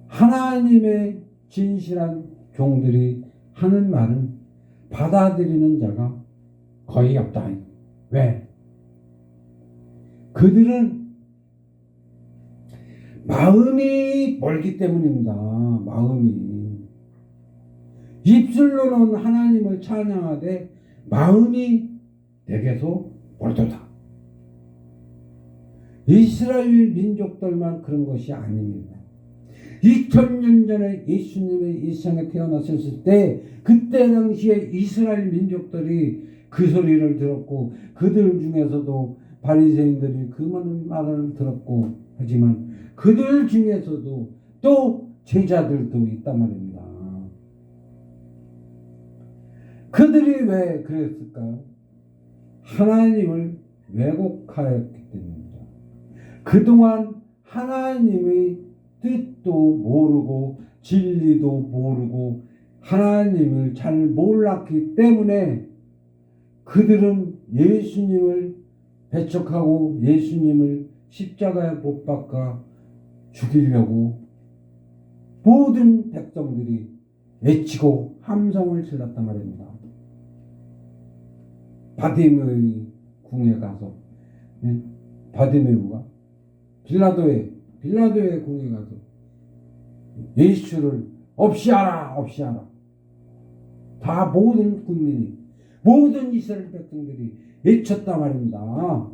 하나님의 진실한 종들이 하는 말은 받아들이는 자가 거의 없다. 왜? 그들은 마음이 멀기 때문입니다. 마음이. 입술로는 하나님을 찬양하되 마음이 내게서 멀도다. 이스라엘 민족들만 그런 것이 아닙니다. 2000년 전에 예수님의 이 세상에 태어나셨을 때 그때 당시에 이스라엘 민족들이 그 소리를 들었고 그들 중에서도 바리새인들이 그 많은 말을 들었고 하지만 그들 중에서도 또 제자들도 있단 말입니다. 그들이 왜 그랬을까요? 하나님을 왜곡하였기 때문입니다. 그동안 하나님의 뜻도 모르고 진리도 모르고 하나님을 잘 몰랐기 때문에 그들은 예수님을 배척하고 예수님을 십자가에 못 박아 죽이려고 모든 백성들이 외치고 함성을 질렀단 말입니다. 바디메의 궁에 가서 바디메우가 빌라도의 궁에 가서 예수를 없이하라 다 모든 국민이 모든 이스라엘 백성들이 외쳤단 말입니다.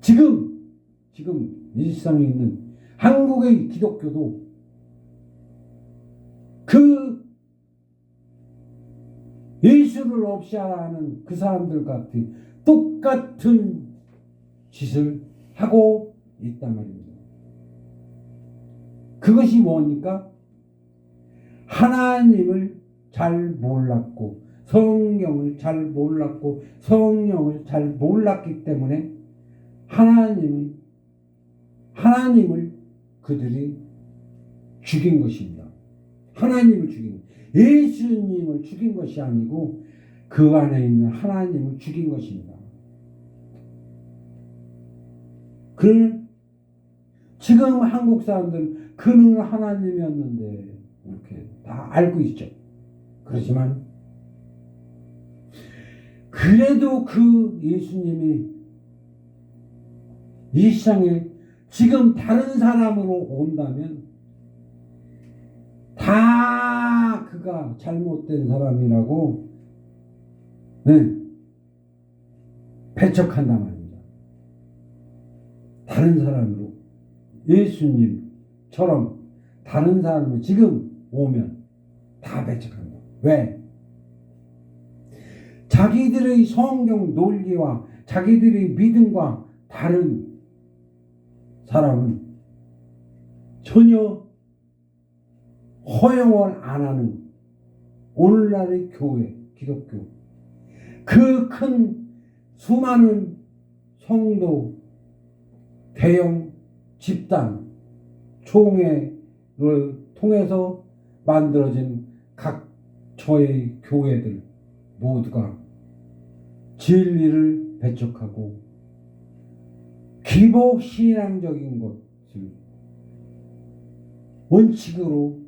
지금 일상에 있는 한국의 기독교도 그 예수를 없이하라 하는 그 사람들 같은 똑같은 짓을 하고 있단 말입니다. 그것이 뭡니까? 하나님을 잘 몰랐고 성경을 잘 몰랐고 성령을 잘 몰랐기 때문에 하나님을 그들이 죽인 것입니다. 하나님을 죽인 예수님을 죽인 것이 아니고 그 안에 있는 하나님을 죽인 것입니다. 지금 한국 사람들은 그는 하나님이었는데 이렇게 다 알고 있죠. 그렇지만 그래도 그 예수님이 이 세상에 지금 다른 사람으로 온다면 다 그가 잘못된 사람이라고 배척한단 말입니다. 다른 사람으로 예수님처럼 다른 사람으로 지금 오면 다 배척한다. 왜? 자기들의 성경 논리와 자기들의 믿음과 다른 사람은 전혀 허용을 안 하는 오늘날의 교회, 기독교, 그 큰 수많은 성도, 대형 집단, 총회를 통해서 만들어진 각 처의 교회들 모두가 진리를 배척하고 기복신앙적인 것을 원칙으로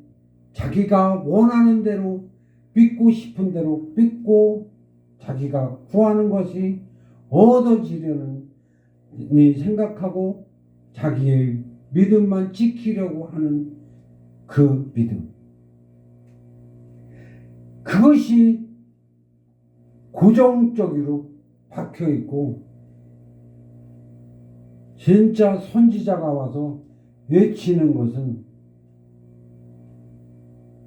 자기가 원하는 대로 믿고 싶은 대로 믿고 자기가 구하는 것이 얻어지려는 생각하고 자기의 믿음만 지키려고 하는 그 믿음. 그것이 고정적으로 박혀 있고 진짜 선지자가 와서 외치는 것은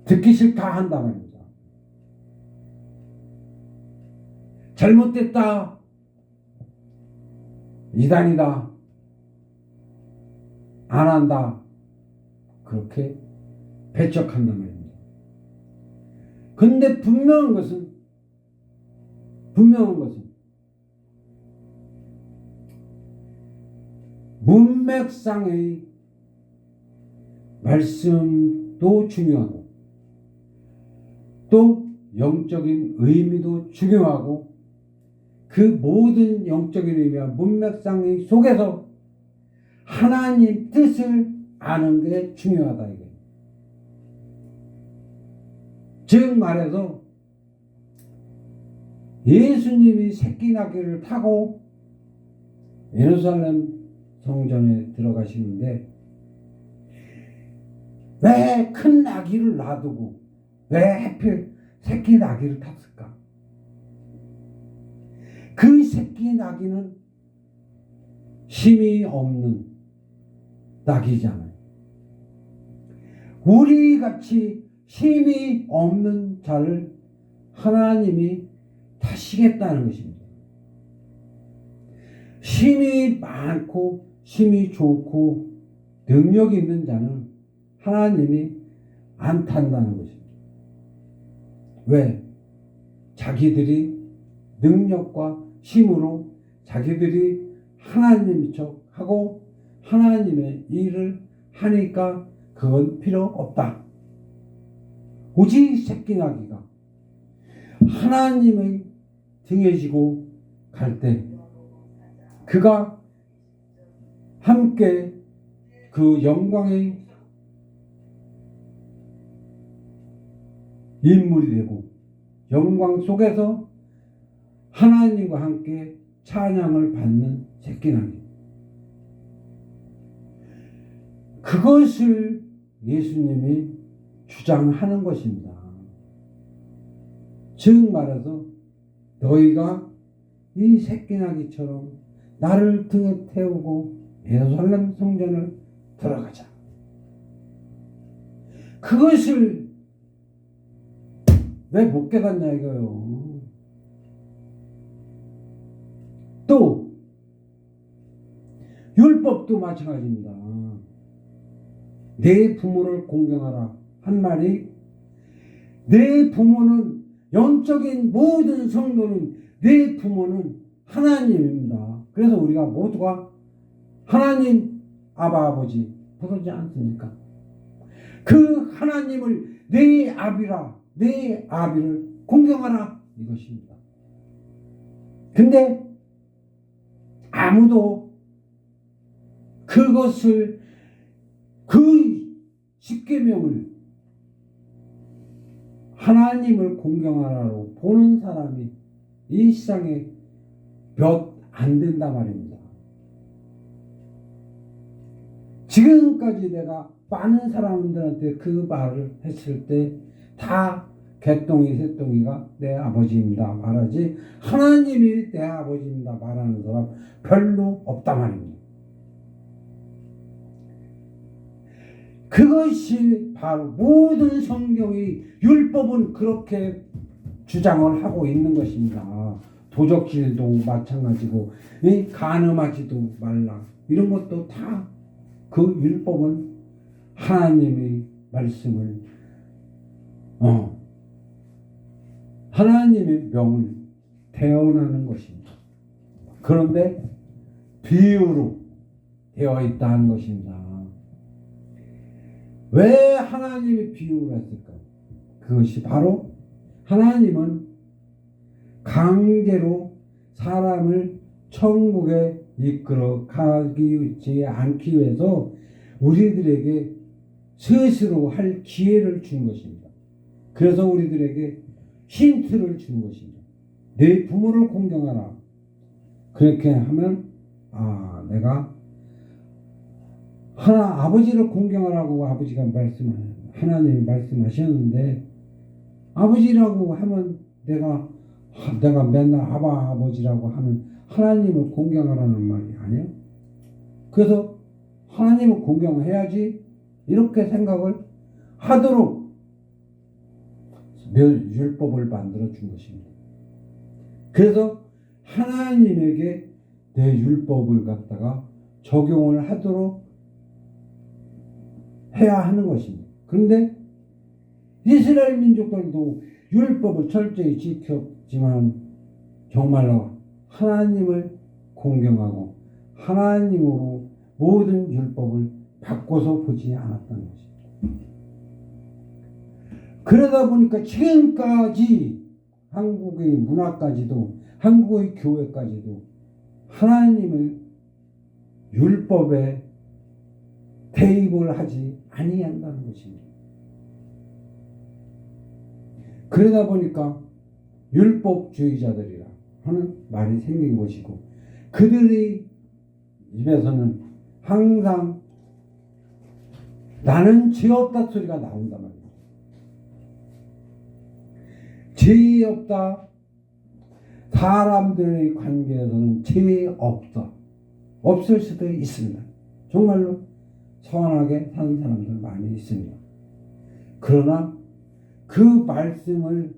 듣기 싫다 한다 말입니다. 잘못됐다. 이단이다. 안 한다. 그렇게 배척한단 말입니다. 근데 분명한 것은 문맥상의 말씀도 중요하고 또 영적인 의미도 중요하고 그 모든 영적인 의미와 문맥상 속에서 하나님 뜻을 아는 게 중요하다 이게. 즉 말해서 예수님이 새끼 나귀를 타고 예루살렘 성전에 들어가시는데 왜 큰 나귀를 놔두고 왜 하필 새끼 나귀를 탔을까? 그 새끼 나귀는 힘이 없는 나귀잖아요. 우리 같이 힘이 없는 자를 하나님이 타시겠다는 것입니다. 힘이 많고 힘이 좋고 능력이 있는 자는 하나님이 안 탄다는 것입니다. 왜? 자기들이 능력과 힘으로 자기들이 하나님인 척 하고 하나님의 일을 하니까 그건 필요 없다. 오직 새끼 나귀가 하나님의 등에 지고 갈 때 그가 함께 그 영광의 인물이 되고 영광 속에서 하나님과 함께 찬양을 받는 새끼 나귀. 그것을 예수님이 주장하는 것입니다. 즉 말해서 너희가 이 새끼 나귀처럼 나를 등에 태우고 예루살렘 성전을 들어가자. 그것을 왜 못 깨닫냐 이거요. 또 율법도 마찬가지입니다. 내 부모를 공경하라 한 말이 내 부모는 영적인 모든 성도는 내 부모는 하나님입니다. 그래서 우리가 모두가 하나님 아버지 부르지 않습니까? 그 하나님을 내 아비라 내 아비를 공경하라 이것입니다. 근데 아무도 그것을 그 십계명을 하나님을 공경하라로 보는 사람이 이 세상에 몇 안 된다 말입니다. 지금까지 내가 많은 사람들한테 그 말을 했을 때 다 개똥이 새똥이가 내 아버지입니다 말하지 하나님이 내 아버지입니다 말하는 사람 별로 없다 말입니다. 그것이 바로 모든 성경의 율법은 그렇게 주장을 하고 있는 것입니다. 도적질도 마찬가지고 간음하지도 말라 이런 것도 다 그 율법은 하나님의 말씀을 하나님의 명을 대언하는 것입니다. 그런데 비유로 되어 있다는 것입니다. 왜 하나님이 비유를 했을까? 그것이 바로 하나님은 강제로 사람을 천국에 이끌어 가지 않기 위해서 우리들에게 스스로 할 기회를 준 것입니다. 그래서 우리들에게 힌트를 준 것입니다. 내 부모를 공경하라. 그렇게 하면 내가 아버지를 공경하라고 아버지가 하나님이 말씀하셨는데 아버지라고 하면 내가 맨날 아버지라고 하는 하나님을 공경하라는 말이 아니에요. 그래서 하나님을 공경해야지 이렇게 생각을 하도록 율법을 만들어 준 것입니다. 그래서 하나님에게 내 율법을 갖다가 적용을 하도록 해야 하는 것입니다. 그런데 이스라엘 민족들도 율법을 철저히 지켰지만 정말로 하나님을 공경하고 하나님으로 모든 율법을 바꿔서 보지 않았다는 것입니다. 그러다 보니까 지금까지 한국의 문화까지도 한국의 교회까지도 하나님을 율법에 대입을 하지 아니한다는 것입니다. 그러다 보니까 율법주의자들이라 하는 말이 생긴 것이고 그들의 입에서는 항상 나는 죄 없다 소리가 나온단 말이에요. 죄 없다. 사람들의 관계에서는 죄 없다. 없을 수도 있습니다. 정말로 선하게 사는 사람들 많이 있습니다. 그러나 그 말씀을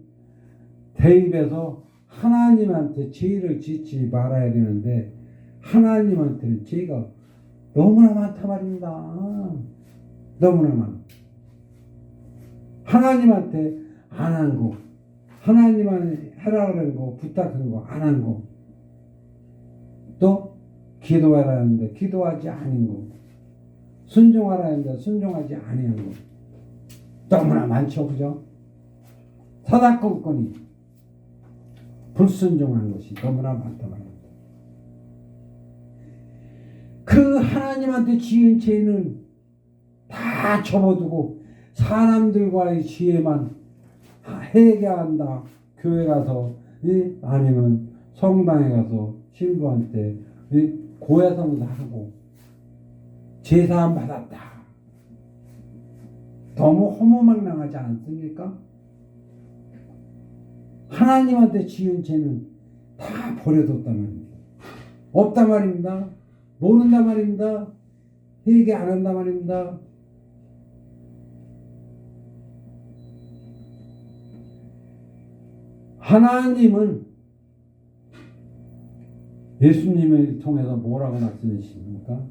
대입해서 하나님한테 죄를 짓지 말아야 되는데 하나님한테는 죄가 너무나 많단 말입니다. 너무나 많아. 하나님한테 안 한 거, 하나님한테 하라는 거, 부탁한 거 안 한 거, 또 기도하라는데 기도하지 않은 거, 순종하라는데 순종하지 아니한 거 너무나 많죠, 그죠? 사사건건이 불순종한 것이 너무나 많단 말입니다. 그 하나님한테 지은 죄는 다 접어두고 사람들과의 지혜만 해결한다. 교회 가서 아니면 성당에 가서 신부한테 고해성도 하고 제사함 받았다. 너무 허무맹랑하지 않습니까? 하나님한테 지은 죄는 다 버려뒀단 말입니다. 없단 말입니다. 모른단 말입니다. 회개 안 한단 말입니다. 하나님은 예수님을 통해서 뭐라고 말씀하십니까?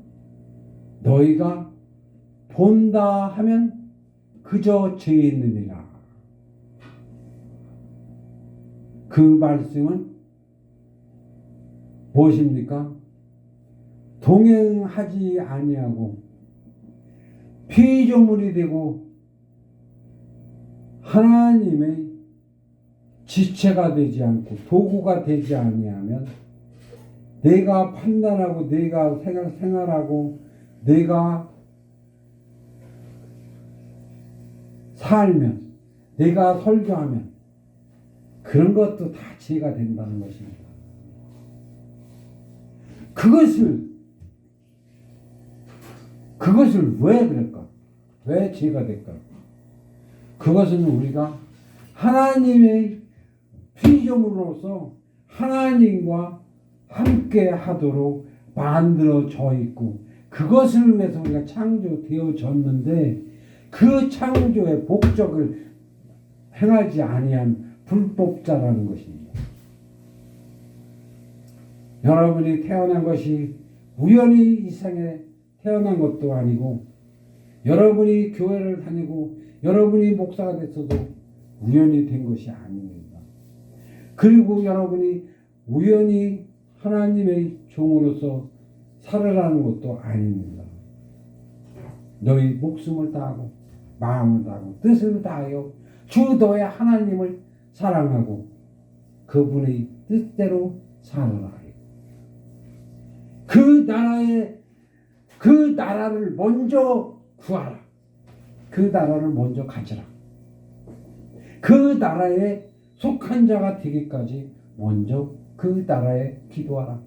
너희가 본다 하면 그저 죄 있느니라. 그 말씀은 무엇입니까? 동행하지 아니하고 피조물이 되고 하나님의 지체가 되지 않고 도구가 되지 아니하면 내가 판단하고 내가 생활하고 내가 살면 내가 설교하면 그런 것도 다 죄가 된다는 것입니다. 그것을 왜 그럴까? 왜 죄가 될까? 그것은 우리가 하나님의 피조물로서 하나님과 함께 하도록 만들어져 있고 그것을 위해서 우리가 창조되어졌는데 그 창조의 목적을 행하지 아니한 불법자라는 것입니다. 여러분이 태어난 것이 우연히 이 생에 태어난 것도 아니고 여러분이 교회를 다니고 여러분이 목사가 됐어도 우연히 된 것이 아닙니다. 그리고 여러분이 우연히 하나님의 종으로서 살아라는 것도 아닙니다. 너희 목숨을 다하고 마음을 다하고 뜻을 다하여 주 너의 하나님을 사랑하고 그분의 뜻대로 살아라. 그 나라를 먼저 구하라. 그 나라를 먼저 가져라. 그 나라에 속한 자가 되기까지 먼저 그 나라에 기도하라.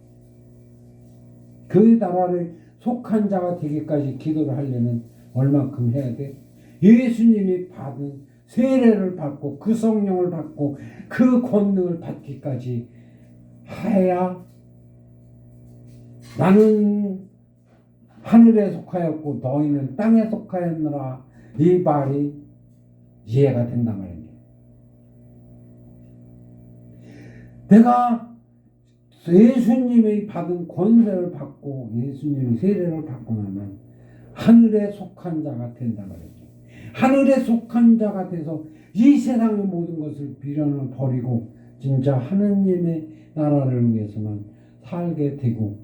그 나라를 속한 자가 되기까지 기도를 하려면 얼마큼 해야 돼? 예수님이 받은 세례를 받고 그 성령을 받고 그 권능을 받기까지 해야 나는 하늘에 속하였고 너희는 땅에 속하였느라 이 말이 이해가 된단 말입니다. 내가 예수님이 받은 권세를 받고 예수님이 세례를 받고 나면 하늘에 속한 자가 된단 말이죠. 하늘에 속한 자가 돼서 이 세상의 모든 것을 비련을 버리고 진짜 하느님의 나라를 위해서만 살게 되고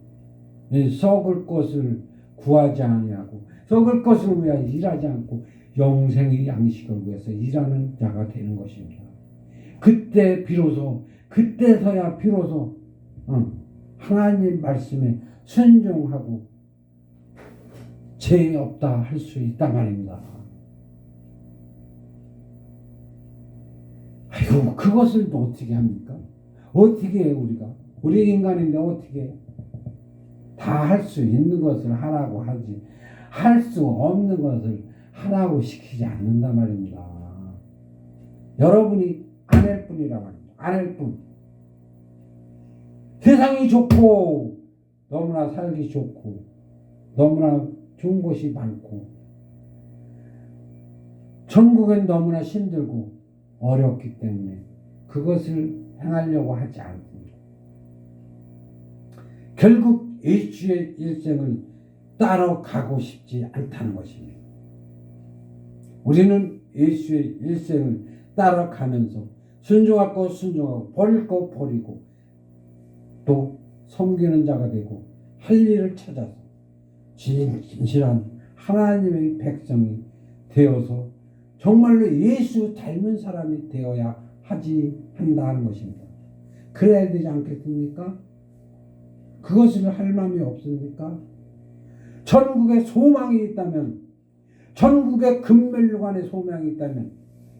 썩을 것을 구하지 아니하고 썩을 것을 위하여 일하지 않고 영생의 양식을 위해서 일하는 자가 되는 것입니다. 그때 비로소 그때서야 비로소 하나님 말씀에 순종하고 죄 없다 할 수 있단 말입니다. 아이고 그것을 또 어떻게 합니까? 어떻게 해요 우리가? 우리 인간인데 어떻게 다 할 수 있는 것을 하라고 하지 할 수 없는 것을 하라고 시키지 않는단 말입니다. 여러분이 안 할 뿐이라고 합니다. 안 할 뿐. 세상이 좋고 너무나 살기 좋고 너무나 좋은 곳이 많고 천국엔 너무나 힘들고 어렵기 때문에 그것을 행하려고 하지 않습니다. 결국 예수의 일생을 따라가고 싶지 않다는 것입니다. 우리는 예수의 일생을 따라가면서 순종할 것 순종하고 버릴 것 버리고 또 섬기는 자가 되고 할 일을 찾아서 진실한 하나님의 백성이 되어서 정말로 예수 닮은 사람이 되어야 한다는 것입니다. 그래야 되지 않겠습니까? 그것을 할 마음이 없습니까? 전국에 소망이 있다면 전국에 금멸류관의 소망이 있다면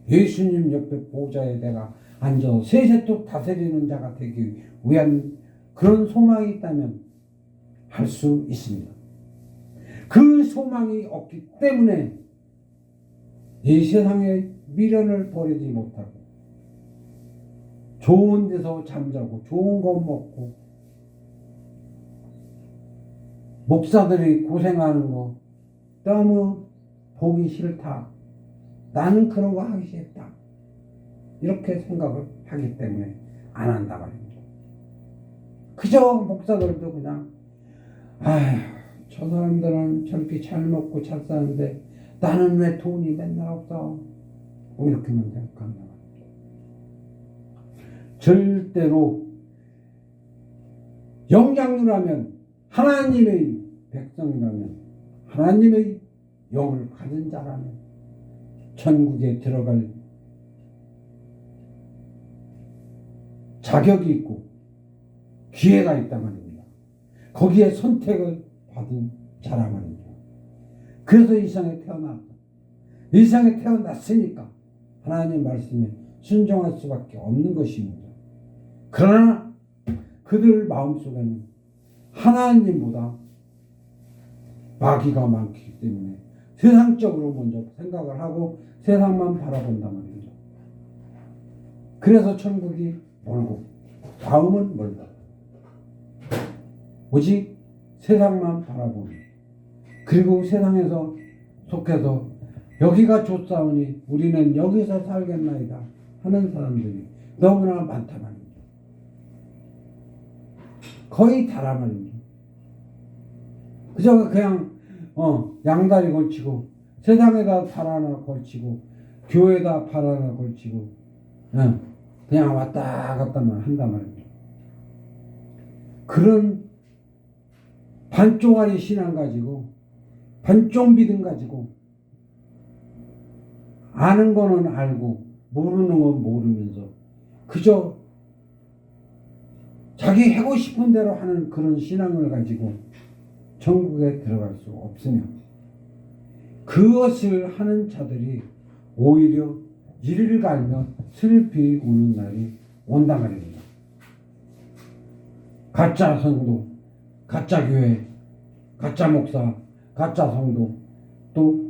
예수님 옆에 보좌에 내가 앉아서 세세토 다스리는 자가 되기 위한 그런 소망이 있다면 할 수 있습니다. 그 소망이 없기 때문에 이 세상의 미련을 버리지 못하고 좋은 데서 잠자고 좋은 거 먹고 목사들이 고생하는 거 너무 보기 싫다. 나는 그런 거 하기 싫다. 이렇게 생각을 하기 때문에 안 한다 말입니다. 그저 목사들도 그냥 저 사람들은 저렇게 잘 먹고 잘 사는데 나는 왜 돈이 맨날 없어? 이렇게만 생각한다 말입니다. 절대로 영장류라면 하나님의 백성이라면 하나님의 영을 가진 자라면 천국에 들어갈 자격이 있고 기회가 있단 말입니다. 거기에 선택을 받은 자란 말입니다. 그래서 이 세상에 태어났다. 이 세상에 태어났으니까 하나님 말씀에 순종할 수밖에 없는 것입니다. 그러나 그들 마음속에는 하나님보다 마귀가 많기 때문에 세상적으로 먼저 생각을 하고 세상만 바라본단 말입니다. 그래서 천국이 멀고 다음은 멀다. 오직 세상만 바라보는 그리고 세상에서 속해서 여기가 좋사오니 우리는 여기서 살겠나이다 하는 사람들이 너무나 많다 말입니다. 거의 다라 말입니다. 그저 그냥 양다리 걸치고 세상에다 발 하나 걸치고 교회에다 발 하나 걸치고 그냥 왔다 갔다만 한단 말입니다. 그런 반쪽짜리 신앙 가지고 반쪽 믿음 가지고 아는 거는 알고 모르는 건 모르면서 그저 자기 하고 싶은 대로 하는 그런 신앙을 가지고 천국에 들어갈 수 없으며 그것을 하는 자들이 오히려 이를 갈며 슬피 우는 날이 온다 말입니다. 가짜 성도, 가짜 교회, 가짜 목사, 가짜 성도 또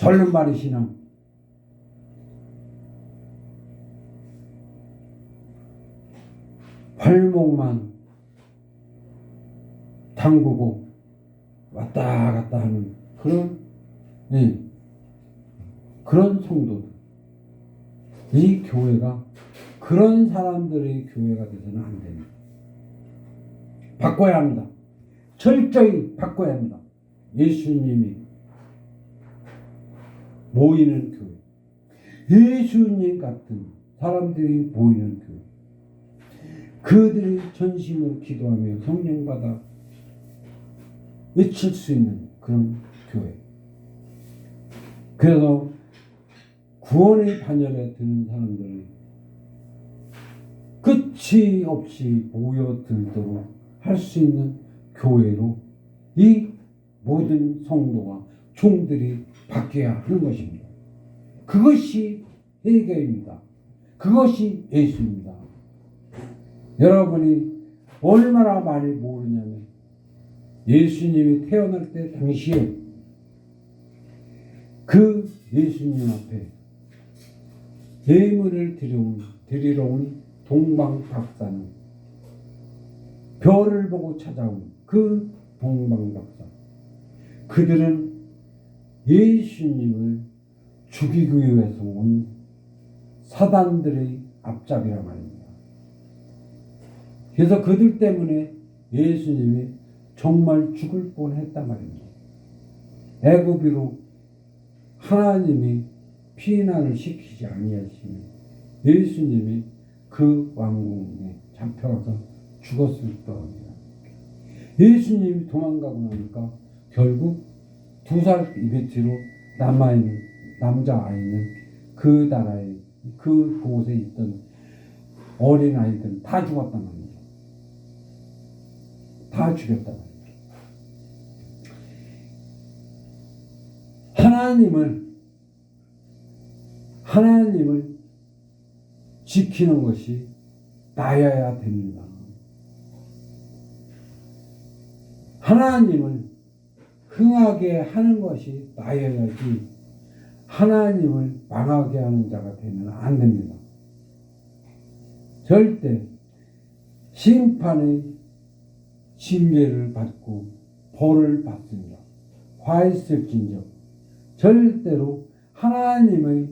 절름발이 신앙, 발목만 담그고 왔다 갔다 하는 그런 그런 성도들. 이 교회가 그런 사람들의 교회가 돼서는 안 됩니다. 바꿔야 합니다. 철저히 바꿔야 합니다. 예수님이 모이는 교회, 예수님 같은 사람들이 모이는 교회, 그들이 전심으로 기도하며 성령 받아 외칠 수 있는 그런 교회. 그래서 구원의 반열에 드는 사람들이 끝이 없이 모여들도록 할 수 있는 교회로 이 모든 성도와 종들이 바뀌어야 하는 것입니다. 그것이 회개입니다. 그것이 예수입니다. 여러분이 얼마나 많이 모르냐면 예수님이 태어날 때 당시에 그 예수님 앞에 예물을 드리러 온 동방박사는 별을 보고 찾아온 그 동방박사, 그들은 예수님을 죽이기 위해서 온 사단들의 앞잡이란 말입니다. 그래서 그들 때문에 예수님이 정말 죽을 뻔했단 말입니다. 애굽으로 하나님이 피난을 시키지 아니하시면 예수님이 그 왕궁에 잡혀가서 죽었을 겁니다. 예수님이 도망가고 나니까 결국 2살 이베트로 남아있는 남자아이는 그 나라에 그곳에 있던 어린아이들 다 죽었단 말이죠. 다 죽였단 말이죠. 하나님을 지키는 것이 나여야 됩니다. 하나님을 흥하게 하는 것이 나여야지 하나님을 망하게 하는 자가 되면 안 됩니다. 절대 심판의 징계를 받고 벌을 받습니다. 화했을진저 절대로 하나님의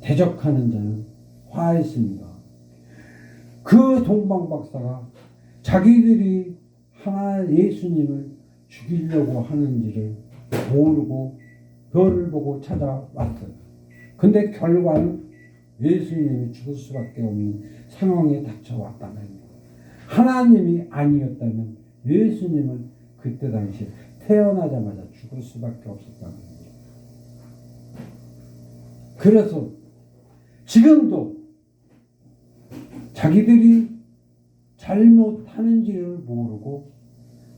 대적하는 자는 화했습니다. 그 동방박사가 자기들이 예수님을 죽이려고 하는지를 모르고 별을 보고 찾아왔어요. 근데 결과는 예수님이 죽을 수밖에 없는 상황에 닥쳐왔다는 거예요. 하나님이 아니었다면 예수님은 그때 당시에 태어나자마자 죽을 수밖에 없었다는 거예요. 그래서 지금도 자기들이 잘못하는지를 모르고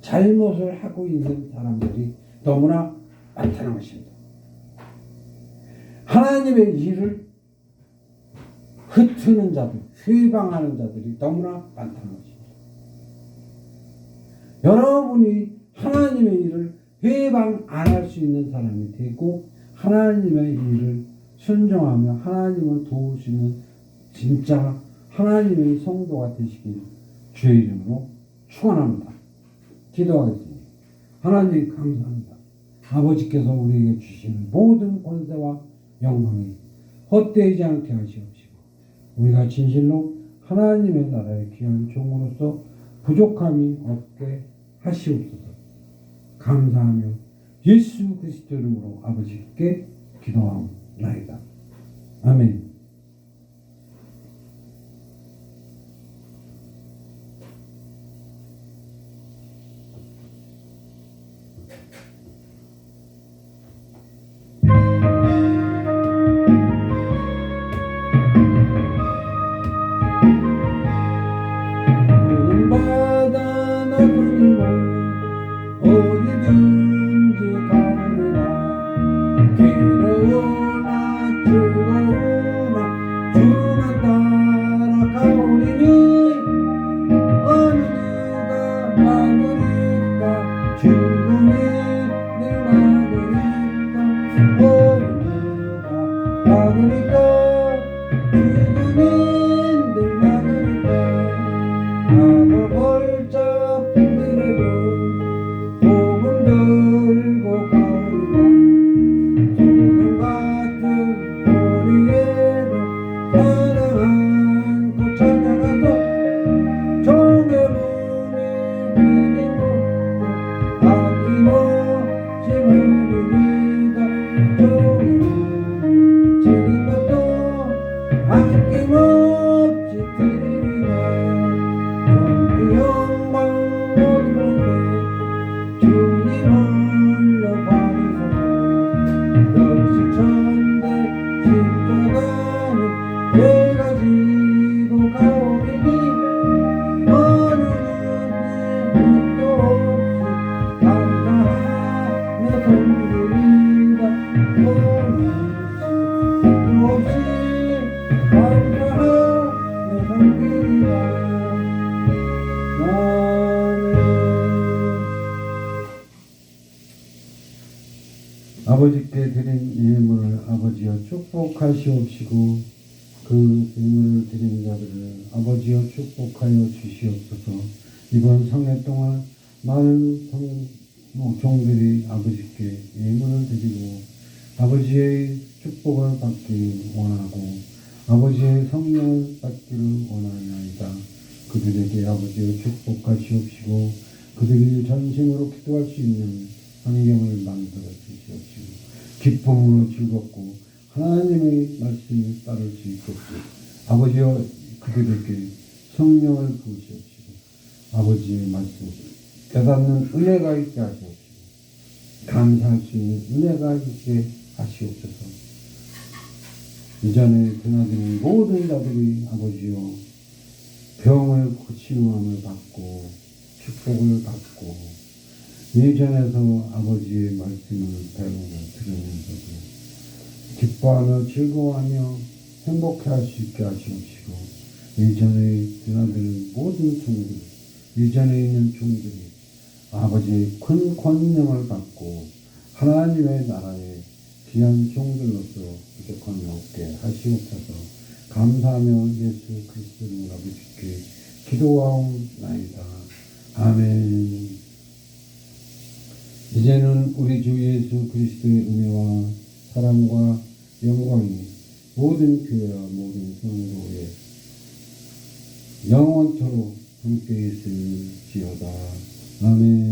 잘못을 하고 있는 사람들이 너무나 많다는 것입니다. 하나님의 일을 흩트는 자들, 회방하는 자들이 너무나 많다는 것입니다. 여러분이 하나님의 일을 회방 안 할 수 있는 사람이 되고 하나님의 일을 순종하며 하나님을 도우시는 진짜 하나님의 성도가 되시길 주의 이름으로 축원합니다. 기도하겠습니다. 하나님 감사합니다. 아버지께서 우리에게 주시는 모든 권세와 영광이 헛되지 않게 하시옵시고 우리가 진실로 하나님의 나라의 귀한 종으로서 부족함이 없게 하시옵소서. 감사하며 예수 그리스도 이름으로 아버지께 기도하옵나이다. 아멘. 바다 나그니와 어디든지 가느라 괴로우나 즐거우나 아버지께 드린 예물을 아버지여 축복하시옵시고 그 예물을 드린 자들을 아버지여 축복하여 주시옵소서. 이번 성회 동안 많은 종들이 아버지께 예물을 드리고 아버지의 축복을 받기를 원하고 아버지의 성령을 받기를 원하나이다. 그들에게 아버지여 축복하시옵시고 그들이 전심으로 기도할 수 있는 환경을 만들어 주시옵시고 기쁨으로 즐겁고 하나님의 말씀을 따를 수 있겠고 아버지여 그들에게 성령을 부으시옵시고 아버지의 말씀 깨닫는 은혜가 있게 하시옵시고 감사할 수 있는 은혜가 있게 하시옵소서. 이전에 드나드는 모든 자들이 아버지여 병을 치유함을 받고 축복을 받고 예전에서 아버지의 말씀을 배우고 들으면서도 기뻐하며 즐거워하며 행복해할 수 있게 하시옵시고 예전에 드나드는 모든 종들 예전에 있는 종들이 아버지의 큰 권능을 받고 하나님의 나라의 귀한 종들로서 부족함이 없게 하시옵소서. 감사하며 예수 그리스도를 아버지께 기도하옵나이다. 아멘. 이제는 우리 주 예수 그리스도의 은혜와 사랑과 영광이 모든 교회와 모든 성도의 영원토록 함께 있을지어다. 아멘.